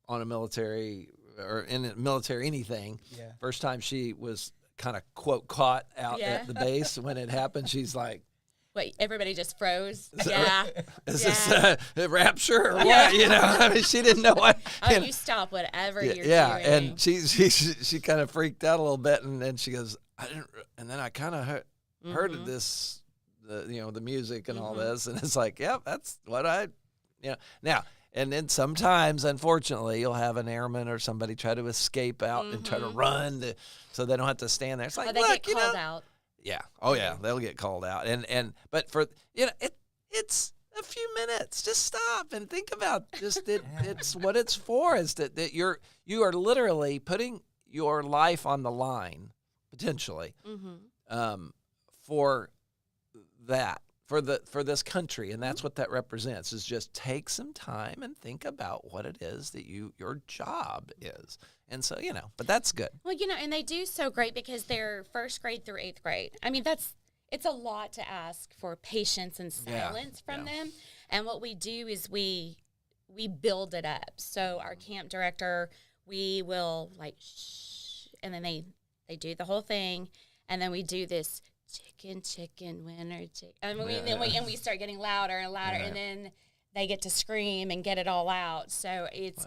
on a military or in a military anything, Yeah. first time she was kind of quote caught out Yeah. at the base when it happened, she's like, Wait, everybody just froze. that Yeah. "Is Yeah. this a rapture or Yeah. what?" I mean, she didn't know what. Oh, you stop whatever you're Yeah, doing. and she kind of freaked out a little bit, and then she goes, "I didn't," and then I kind of heard of this, the music and all this, and it's like, yep, that's what now. And then sometimes, unfortunately, you'll have an airman or somebody try to escape out and try to run, so they don't have to stand there. It's like, they look, get called out. Yeah. Oh yeah, they'll get called out. But for it's a few minutes. Just stop and think about it's what it's for, is that you are literally putting your life on the line potentially for that. For this country, and that's what that represents, is just take some time and think about what it is that your job is. And so, but that's good. Well, and they do so great because they're first grade through 8th grade. I mean, it's a lot to ask for patience and silence from them. And what we do is we build it up. So our camp director, we will like, shh, and then they do the whole thing, and then we do this chicken winner chicken. And we start getting louder and louder, and then they get to scream and get it all out. So it's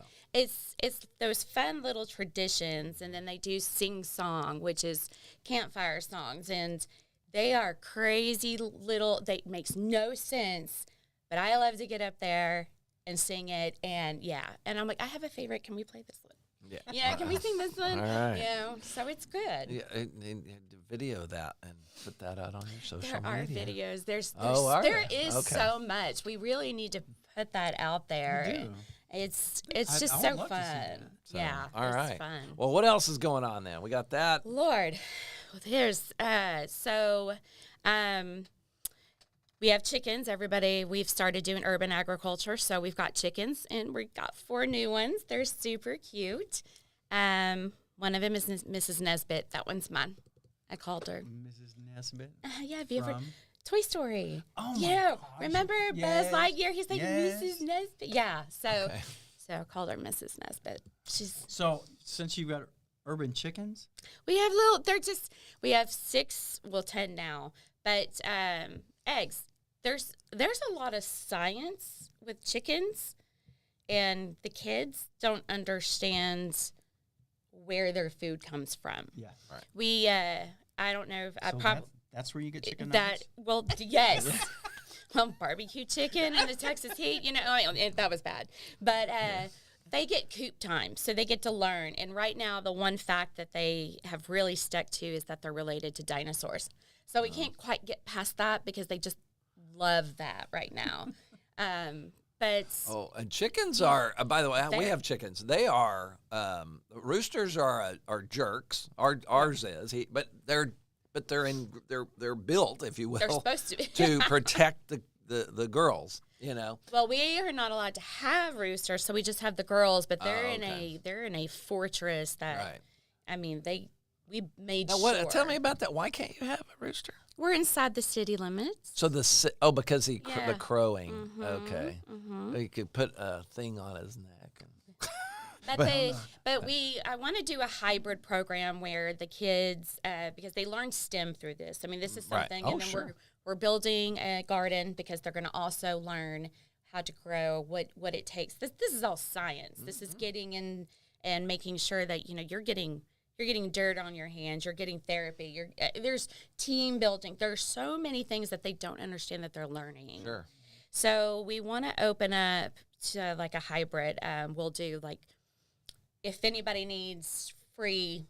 those fun little traditions, and then they do sing song, which is campfire songs, and they are crazy little. They makes no sense, but I love to get up there and sing it, and and I'm like, I have a favorite. Can we play this one? Yeah, can we sing this one? All right. So it's good. Yeah, and video that and put that out on your social There media. are videos. There there? is Okay. so much. We really need to put that out there. You do. It's I just would so love to see fun. that. So, Yeah, all it's right. fun. Well, what else is going on then? We got that. Lord, there's we have chickens. Everybody, we've started doing urban agriculture, so we've got chickens, and we've got 4 new ones. They're super cute. One of them is Mrs. Nesbit. That one's mine. I called her. Mrs. Nesbit. Yeah, have you ever? From? Toy Story. Oh my yeah, gosh. remember Yes. Buzz Lightyear? He's like Yes. Mrs. Nesbit. Yeah, so Okay. I called her Mrs. Nesbit. So since you've got urban chickens, We have we have 6, 10 now, but eggs. There's a lot of science with chickens, and the kids don't understand where their food comes from. yeah. We I don't know if I So probably that's where you get chicken that nuggets? well yes. Well, barbecue chicken in the Texas heat, that was bad. But they get coop time, so they get to learn. And right now, the one fact that they have really stuck to is that they're related to dinosaurs. So we can't quite get past that because they just love that right now. But Oh, and chickens are. By the way, we have chickens. They are. Roosters are jerks. Ours is. But they're built, if you will, they're supposed to be. to protect the girls. Well, we are not allowed to have roosters, so we just have the girls. But they're Oh, okay. they're in a fortress that Right. I mean we made Now, sure. tell me about that. Why can't you have a rooster? We're inside the city limits. So because the crowing. Mm-hmm, Okay. mm-hmm. So you could put a thing on his neck. I want to do a hybrid program where the kids, because they learn STEM through this. I mean, this is something, Oh, and then sure. we're building a garden because they're going to also learn how to grow, what it takes. This is all science. This is getting in and making sure that you're getting dirt on your hands. You're getting therapy. There's team building. There's so many things that they don't understand that they're learning. Sure. So we want to open up to like a hybrid. We'll do like, if anybody needs free,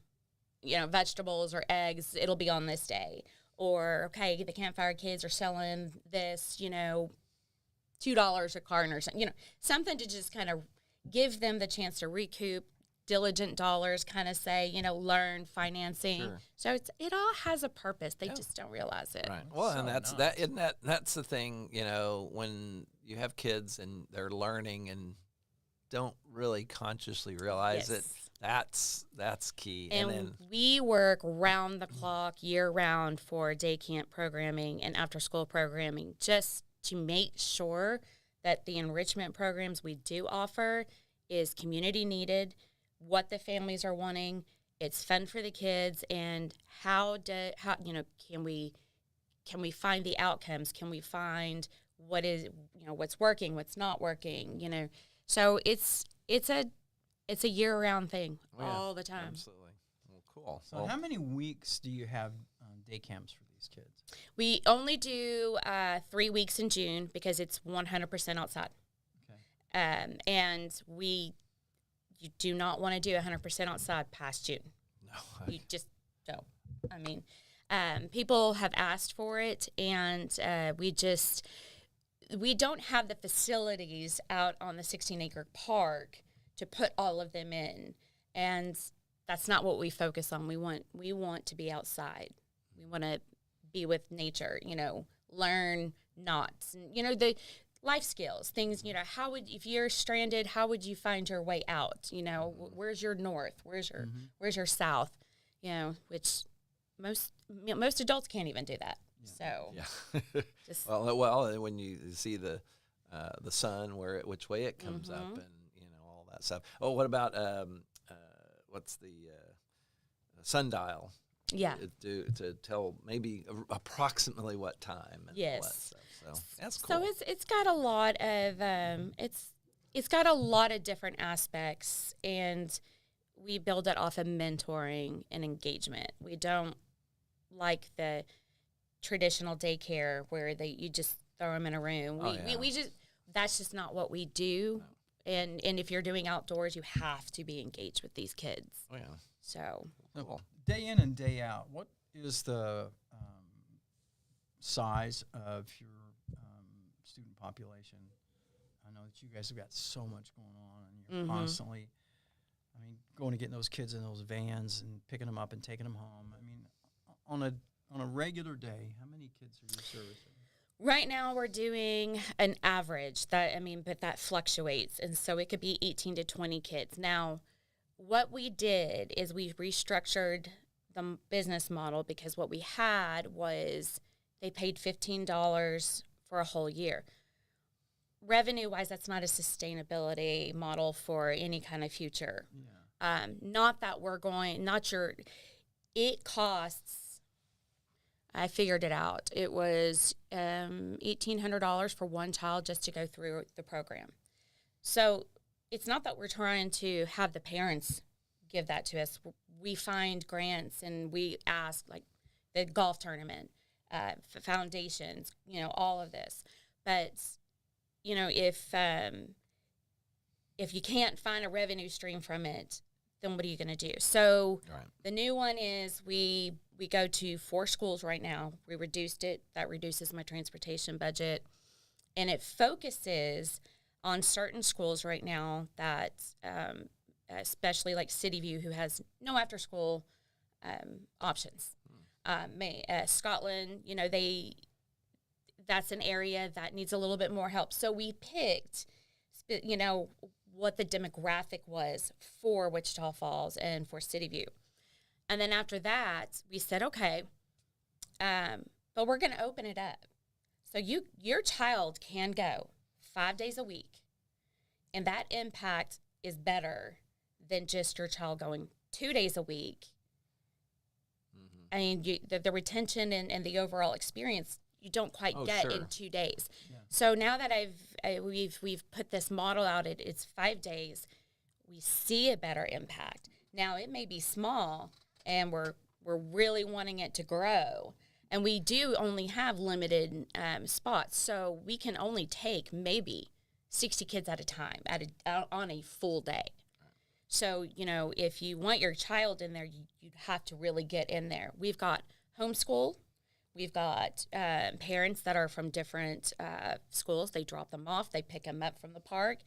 vegetables or eggs, it'll be on this day. Or, okay, the Campfire kids are selling this, $2 a carton or something, something to just kind of give them the chance to recoup diligent dollars, kind of say, learn financing. Sure. So it all has a purpose. They just don't realize it. Right. Well, So and that's nice. that's the thing, when you have kids and they're learning and don't really consciously realize it. That's key. And then we work round the clock, year round for day camp programming and after school programming, just to make sure that the enrichment programs we do offer is community needed, what the families are wanting, it's fun for the kids, and how can we find the outcomes? Can we find what's working, what's not working? So it's a year-round thing all the time. Absolutely. Well, cool. So how many weeks do you have day camps for these kids? We only do 3 weeks in June because it's 100% outside. Okay. And you do not want to do 100% outside past June. No. You just don't. I mean, people have asked for it, and we don't have the facilities out on the 16-acre park to put all of them in, and that's not what we focus on. We want to be outside. We want to be with nature. Learn knots, and the life skills, things. If you're stranded, how would you find your way out? Where's your north? Where's your south? Which most adults can't even do that. So just well, when you see the sun, which way it comes up, and all that stuff. Oh, what about what's the sundial? Yeah. To tell maybe approximately what time. And Yes. All that stuff. So that's cool. So it's got a lot of it's got a lot of different aspects, and we build it off of mentoring and engagement. We don't like the traditional daycare where you just throw them in a room. We just that's just not what we do. No. And if you're doing outdoors, you have to be engaged with these kids. Oh yeah. So cool. Day in and day out, what is the size of your student population? I know that you guys have got so much going on, and you're constantly, going to getting those kids in those vans and picking them up and taking them home. On a regular day, how many kids are you servicing? Right now we're doing an average but that fluctuates. And so it could be 18 to 20 kids. Now, what we did is we restructured the business model, because what we had was they paid $15 for a whole year. Revenue-wise, that's not a sustainability model for any kind of future. Yeah. It costs, I figured it out. It was $1,800 for one child just to go through the program. So it's not that we're trying to have the parents give that to us. We find grants, and we ask, like the golf tournament, foundations, all of this. But, if you can't find a revenue stream from it, then what are you going to do? So The new one is we go to 4 schools right now. We reduced it. That reduces my transportation budget. And it focuses on certain schools right now that, especially like City View, who has no after-school options. Scotland, that's an area that needs a little bit more help. So we picked, what the demographic was for Wichita Falls and for City View. And then after that, we said, okay, but we're going to open it up. So your child can go 5 days a week, and that impact is better than just your child going 2 days a week. I mean, the retention and the overall experience you don't quite get in 2 days. Yeah. So now that we've put this model out, it's 5 days. We see a better impact. Now it may be small, and we're really wanting it to grow, and we do only have limited spots, so we can only take maybe 60 kids at a time on a full day. So, if you want your child in there, you'd have to really get in there. We've got homeschool. We've got parents that are from different schools. They drop them off. They pick them up from the park.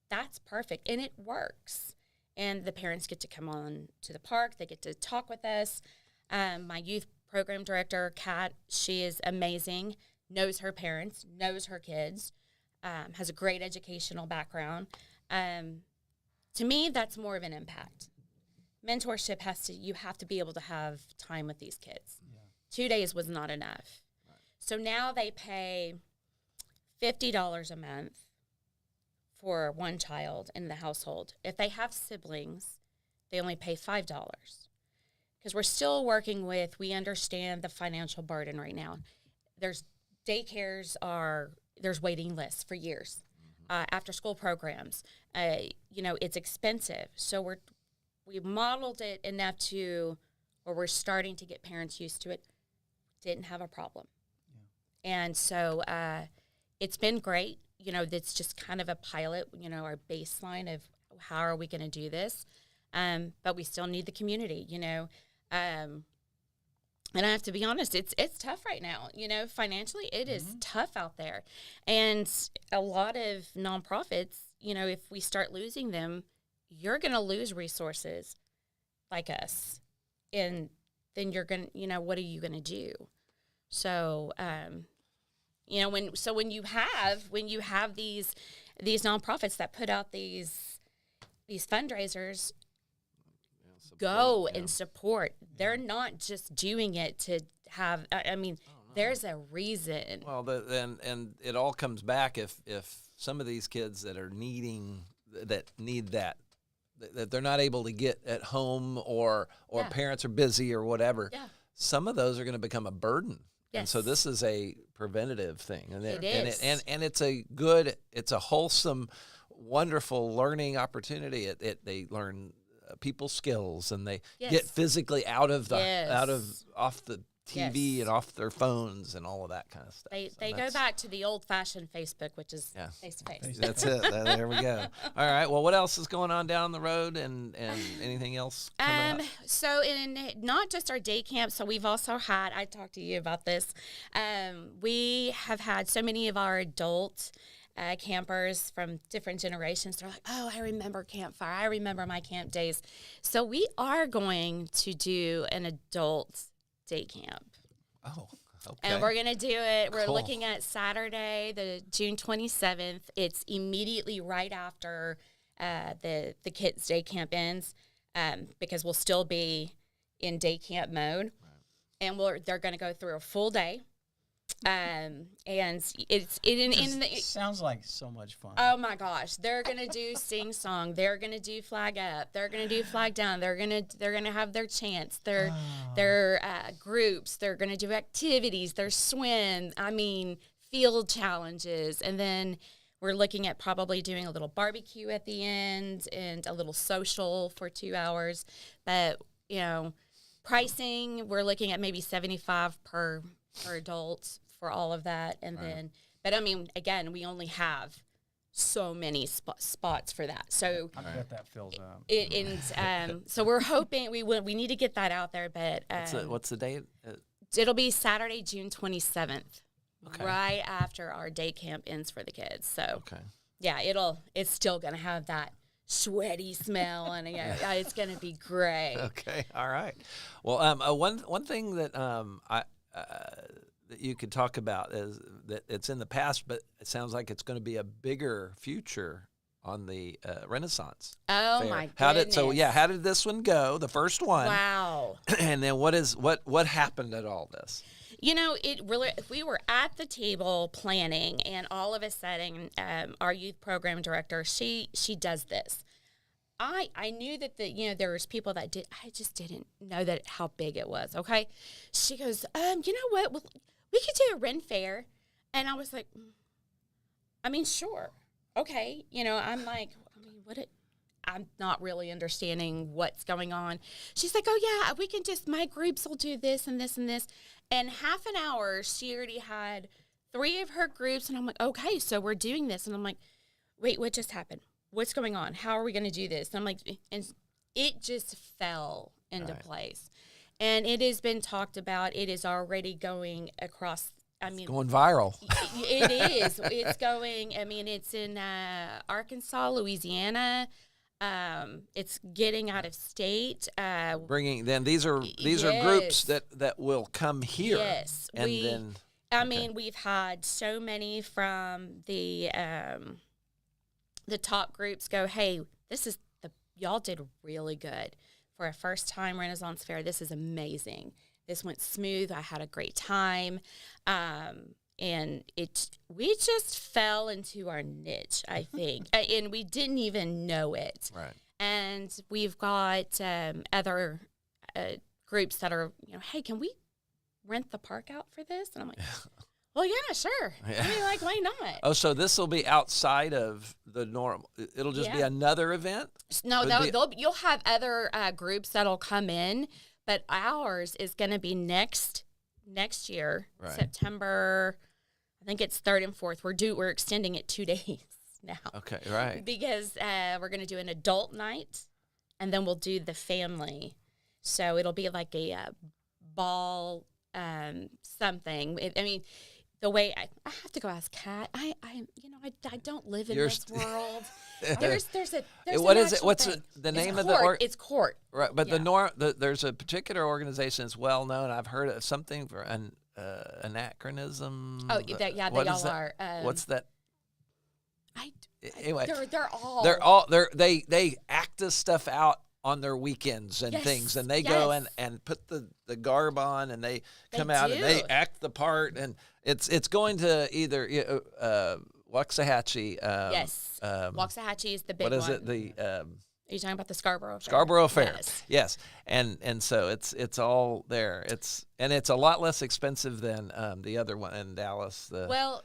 That's perfect, and it works. And the parents get to come on to the park. They get to talk with us. My youth program director, Kat, she is amazing, knows her parents, knows her kids, has a great educational background. To me, that's more of an impact. Mentorship you have to be able to have time with these kids. Yeah. 2 days was not enough. Right. So now they pay $50 a month for one child in the household. If they have siblings, they only pay $5. Because we're still working we understand the financial burden right now. There's there's waiting lists for years. After school programs, it's expensive. So we modeled it enough where we're starting to get parents used to it. Didn't have a problem. Yeah. And so it's been great. It's just kind of a pilot, our baseline of how are we going to do this. But we still need the community, and I have to be honest, it's tough right now. Financially, it is tough out there. And a lot of nonprofits, if we start losing them, you're going to lose resources like us. And then you're going to, what are you going to do? So, when you have these nonprofits that put out these fundraisers, go and support. They're not just doing it to have. There's a reason. Well, and it all comes back if some of these kids that are need that they're not able to get at home or parents are busy or whatever. Yeah. Some of those are going to become a burden. Yes. And so this is a preventative thing, and it is, and it's a wholesome, wonderful learning opportunity. They learn people skills, and they get physically off the TV and off their phones and all of that kind of stuff. They go back to the old-fashioned Facebook, which is face-to-face. That's it. There we go. All right. Well, what else is going on down the road, and anything else coming up? So in not just our day camp, so we've also had, I talked to you about this, we have had so many of our adult campers from different generations. They're like, oh, I remember Campfire. I remember my camp days. So we are going to do an adult day camp. Oh, okay. And we're going to do it. We're looking at Saturday, the June 27th. It's immediately right after the kids' day camp ends, because we'll still be in day camp mode. Right. And they're going to go through a full day. And it sounds like so much fun. Oh my gosh, they're gonna do sing song. They're gonna do flag up. They're gonna do flag down. They're gonna have their chants. Their groups. They're gonna do activities. Their swim. Field challenges, and then we're looking at probably doing a little barbecue at the end and a little social for 2 hours. But pricing, we're looking at maybe $75 per adult for all of that. And then, but again, we only have so many spots for that. So I bet that fills up. So we're hoping we need to get that out there. But what's the date? It'll be Saturday, June 27th, right after our day camp ends for the kids. So yeah, it's still gonna have that sweaty smell, and it's gonna be great. Okay, all right. Well, one thing that that you could talk about is that it's in the past, but it sounds like it's going to be a bigger future on the Renaissance Oh Fair. my How goodness. how did this one go? The first one. Wow. And then what happened at all this? You know, it really, we were at the table planning, and all of a sudden, our youth program director, she does this. I knew that there was people that I just didn't know that how big it was. Okay. She goes, you know what? Well, we could do a Ren Fair. And I was like, I mean, sure. Okay. I'm like, I'm not really understanding what's going on. She's like, oh yeah, my groups will do this and this and this. And half an hour, she already had 3 of her groups. And I'm like, okay, so we're doing this. And I'm like, wait, what just happened? What's going on? How are we going to do this? And I'm like, and it just fell into place. And it has been talked about. It is already going across. Going viral. It is. It's going. It's in Arkansas, Louisiana. It's getting out of state. Bringing then these are groups that will come here. Yes, we've had so many from the top groups go, hey, y'all did really good for a first time Renaissance Fair. This is amazing. This went smooth. I had a great time. And we just fell into our niche, I think, and we didn't even know it. Right. And we've got other groups that are, hey, can we rent the park out for this? And I'm like, well, yeah, sure. Yeah. Why not? Oh, so this will be outside of the normal. It'll just be another event? No, you'll have other groups that'll come in, but ours is going to be next year, right. September. I think it's 3rd and 4th. We're extending it 2 days now. Okay, right. Because we're going to do an adult night, and then we'll do the family. So it'll be like a ball something. The way I have to go ask Kat. I don't live in this world. There's what is it? What's the name of the It's court. Right, but there's a particular organization that's well known. I've heard of something for an anachronism. Oh, y'all are. What's that? Anyway, they act this stuff out on their weekends and things, and they go and put the garb on, and they come out and they act the part, and it's going to either Waxahachie. Yes, Waxahachie is the big one. What is it? Are you talking about the Scarborough Fair? Scarborough Fair. Yes. And so it's all there. It's a lot less expensive than the other one in Dallas.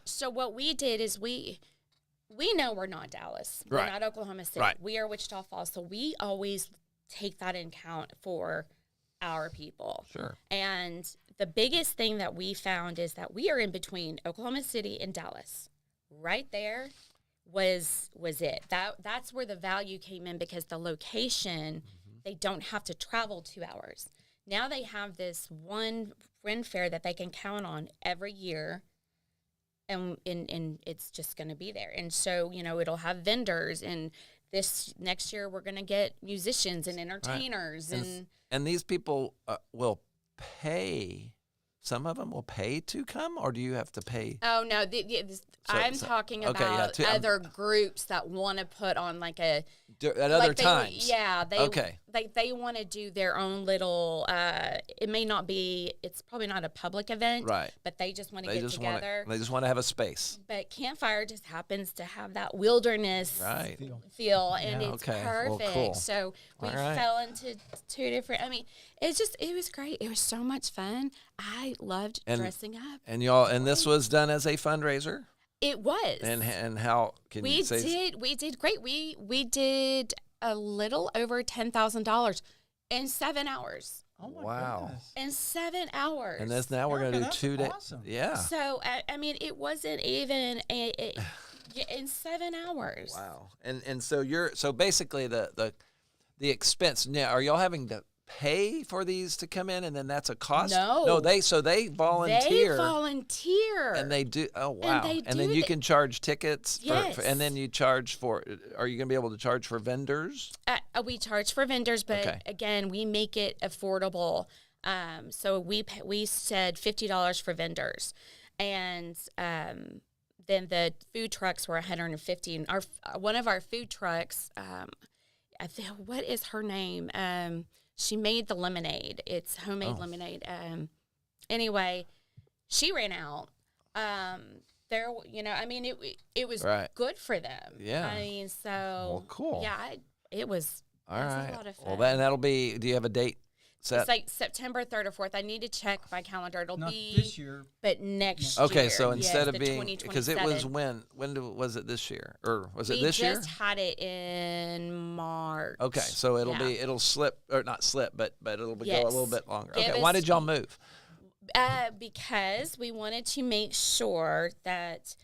So what we did is we know we're not Dallas. We're not Oklahoma City. Right. We are Wichita Falls. So we always take that in count for our people. Sure. And the biggest thing that we found is that we are in between Oklahoma City and Dallas. Right there was it. That's where the value came in, because the location, they don't have to travel 2 hours. Now they have this one Ren Fair that they can count on every year, and it's just going to be there. And so, it'll have vendors, and this next year we're going to get musicians and entertainers. Right. And these people will pay. Some of them will pay to come, or do you have to pay? Oh, no. I'm talking about other groups that want to put on at other times. They want to do their own little, it may not be, it's probably not a public event. Right. But they just want to get together. They just want to have a space. But Campfire just happens to have that wilderness feel, and it's perfect. Well, cool. So we fell into 2 different, it was great. It was so much fun. I loved dressing up. And this was done as a fundraiser? It was. And how can you say? We did great. We did a little over $10,000 in 7 hours. Oh my goodness. In 7 hours. And now we're going to do 2 days. Awesome. Yeah. So it wasn't even in 7 hours. Wow. And so basically the expense. Now, are y'all having to pay for these to come in, and then that's a cost? No, they volunteer. They volunteer, and they do. Oh wow! And then you can charge tickets. Yes. And then you charge for. Are you going to be able to charge for vendors? We charge for vendors, but again, we make it affordable. So we said $50 for vendors, and then the food trucks were 150. And one of our food trucks, what is her name? She made the lemonade. It's homemade lemonade. Anyway, she ran out. It was good for them. Yeah. I mean, so cool. Yeah, it was. All right. A lot of fun. Well, that'll be. Do you have a date set? It's like September 3rd or 4th. I need to check my calendar. It'll Not be this year, but next year. Okay, so instead of the being, because it was 2027. was it this year, or was it We this year? just had it in March. Okay, so it'll slip, or not slip, but it'll go a Yes. little bit longer. Give Okay, why us- did y'all move? Because we wanted to make sure that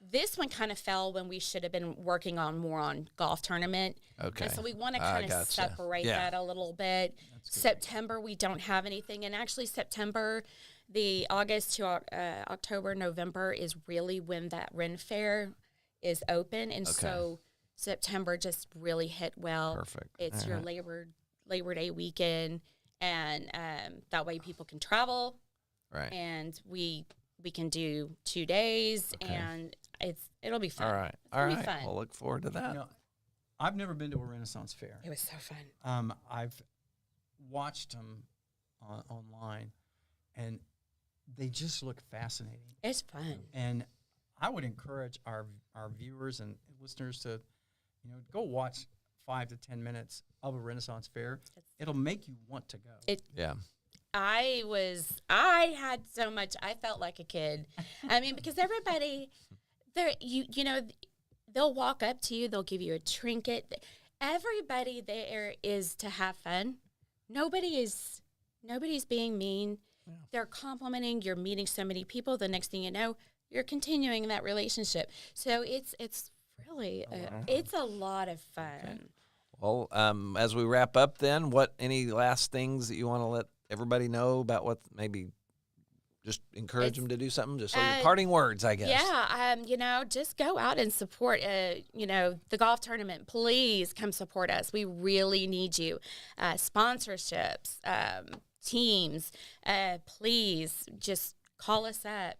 this one kind of fell when we should have been working more on golf tournament. Okay. And so we want to I kind of gotcha. separate Yeah. that a little bit. September, we don't have anything. And actually, September, the August to October, November is really when that Ren Fair is open. And so September just really hit well. Perfect. It's All your right. Labor Day weekend. And that way people can travel. Right. And we can do 2 days, Okay. and it'll be fun. All right. It'll All be right. fun. We'll look forward to that. You know, I've never been to a Renaissance fair. It was so fun. I've watched them online, and they just look fascinating. It's fun. And I would encourage our viewers and listeners to, go watch 5 to 10 minutes of a Renaissance fair. It'll make you want to go. Yeah. I had so much. I felt like a kid. I mean, because everybody, they'll walk up to you. They'll give you a trinket. Everybody there is to have fun. Nobody's being mean. Yeah. They're complimenting. You're meeting so many people. The next thing you know, you're continuing that relationship. So it's really it's a lot of fun. Okay. Well, as we wrap up, then, any last things that you want to let everybody know about, what maybe just encourage them to do something? Just your parting words, I guess. Yeah, just go out and support, the golf tournament. Please come support us. We really need you. Sponsorships, teams, please just call us up.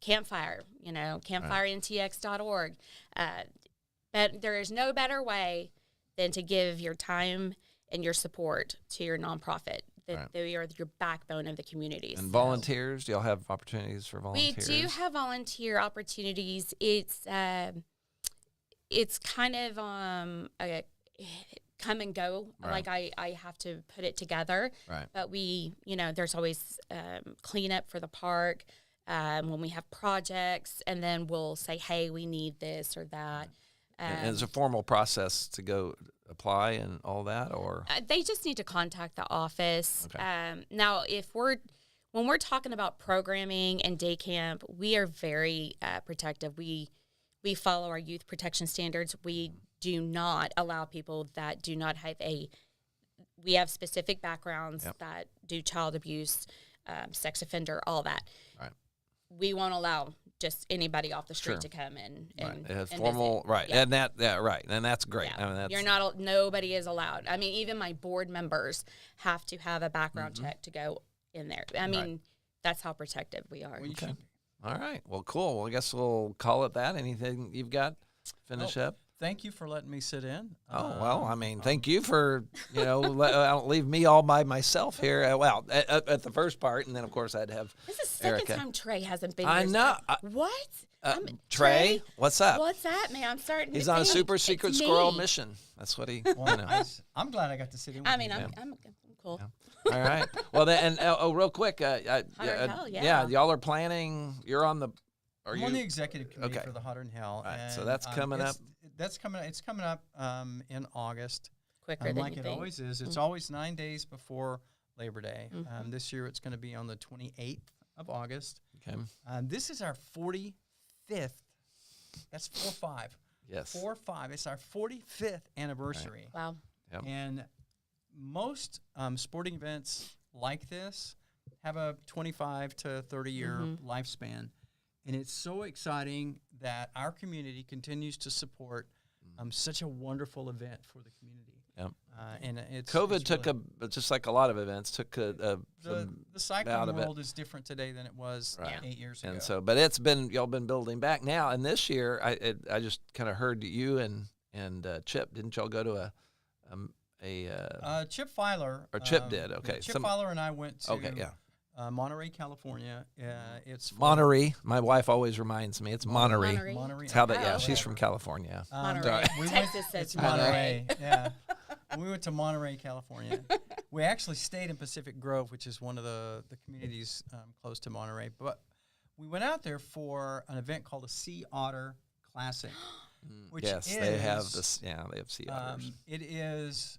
Campfire, campfireNTX.org. But there is no better way than to give your time and your support to your nonprofit. They are your backbone of the community. And volunteers, do y'all have opportunities for volunteers? We do have volunteer opportunities. It's kind of a come and go. Right. Like I have to put it together. Right. But there's always cleanup for the park when we have projects, and then we'll say, hey, we need this or that. And it's a formal process to go apply and all that, or they just need to contact the office. Okay. Now, when we're talking about programming and day camp, we are very protective. We follow our youth protection standards. We do not allow people that do not have we have specific backgrounds that do child abuse, sex offender, all that. Right. We won't allow just anybody off the street to come and it has and formal visit. right, Yeah. and right, and that's great. Yeah. I mean, Nobody is allowed. I mean, even my board members have to have a background check to go in there. I mean, that's how protective we are. Well, you Okay. should be. All right. Well, cool. Well, I guess we'll call it that. Anything you've got? Finish up. Thank you for letting me sit in. Oh, well, I mean, thank you for, don't leave me all by myself here. At the first part, and then, of course, I'd have This is the second Erica. time Trey hasn't been I here. know. What? Trey, what's up? What's that, man? I'm starting He's to on a think super it's secret me. squirrel mission. That's what he, Well, I'm glad I got to sit in with I mean, you. I'm cool. All right. Well, then, and real quick, Hell, yeah. y'all are planning. You're on the. Are I'm you on the executive committee Okay. for the Hotter than Hell. All right, so and, that's coming up. It's coming up in August. Quicker than Like you it think. always is. It's always 9 days before Labor Day. Mhm. This year it's going to be on the 28th of August. Okay. This is our 45th. That's 4-5. Yes. 4-5. It's our 45th anniversary. Wow. Yep. And most sporting events like this have a 25 to 30 year lifespan. And it's so exciting that our community continues to support such a wonderful event for the community. Yep. And it's COVID it's took really, just like a lot of events, took the some cycling out of it. world is different today than it was Right. 8 years ago. And so, but y'all been building back now. And this year, I just kind of heard you and Chip, didn't y'all go to Chip Filer. or Chip did? Okay. Chip Filer and I went to Okay, yeah. Monterey, California. It's for- Monterey. My wife always reminds me it's Monterey. Monterey. Monterey. It's how that, Oh, yeah, okay. she's from California. Monterey. We Texas went, says it's Monterey. Monterey. Yeah. We went to Monterey, California. We actually stayed in Pacific Grove, which is one of the communities close to Monterey. But we went out there for an event called the Sea Otter Classic, which yes, is, they have this. Yeah, they have sea otters. it is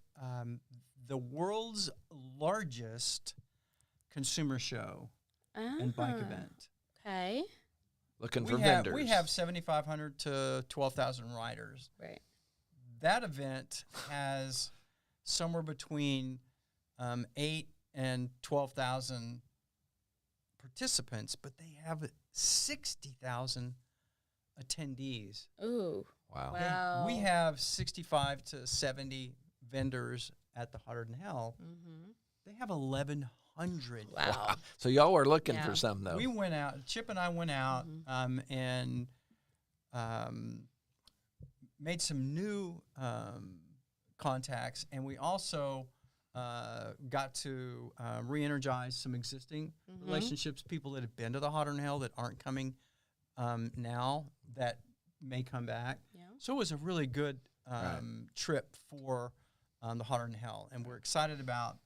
the world's largest consumer show and bike event. Okay. Looking for We vendors. have 7,500 to 12,000 riders. Right. That event has somewhere between 8 and 12,000 participants, but they have 60,000 attendees. Ooh. Wow. Wow. We have 65 to 70 vendors at the Hotter Than Hell. Mm-hmm. They have 1,100. Wow. So y'all were looking Yeah. for some though. We went out. Chip and I went out and made some new contacts, and we also got to re-energize some existing relationships. People that have been to the Hotter Than Hell that aren't coming now that may come back. Yeah. So it was a really good Right. trip for the Hotter Than Hell, and we're excited about.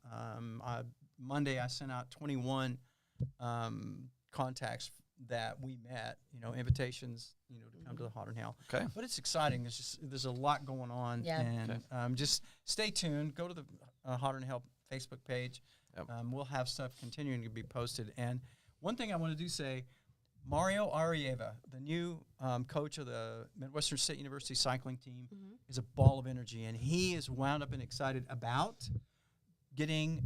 Monday, I sent out 21 contacts that we met. Invitations. To come to the Hotter Than Hell. Okay. But it's exciting. There's a lot going on, Yeah. and just stay tuned. Go to the Hotter Than Hell Facebook page. Yep. We'll have stuff continuing to be posted. And one thing I want to say, Mario Arieva, the new coach of the Midwestern State University cycling team, is a ball of energy, and he is wound up and excited about getting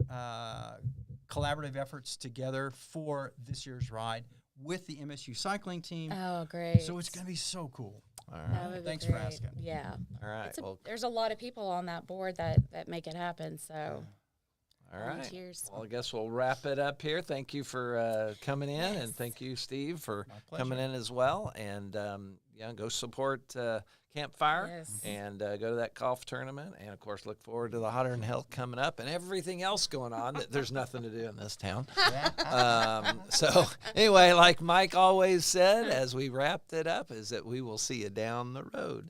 collaborative efforts together for this year's ride with the MSU cycling team. Oh, great. So it's going to be so cool. All That right. would be Thanks for great. asking. Yeah. All right. Well, There's a lot of people on that board that make it happen. So all right. volunteers. Well, I guess we'll wrap it up here. Thank you for coming in, and Yes. thank you, Steve, for My pleasure. coming in as well. And go support Campfire Yes. and go to that golf tournament. And of course, look forward to the Hotter Than Hell coming up and everything else going on. That there's nothing to do in this town. So anyway, like Mike always said, as we wrapped it up, is that we will see you down the road.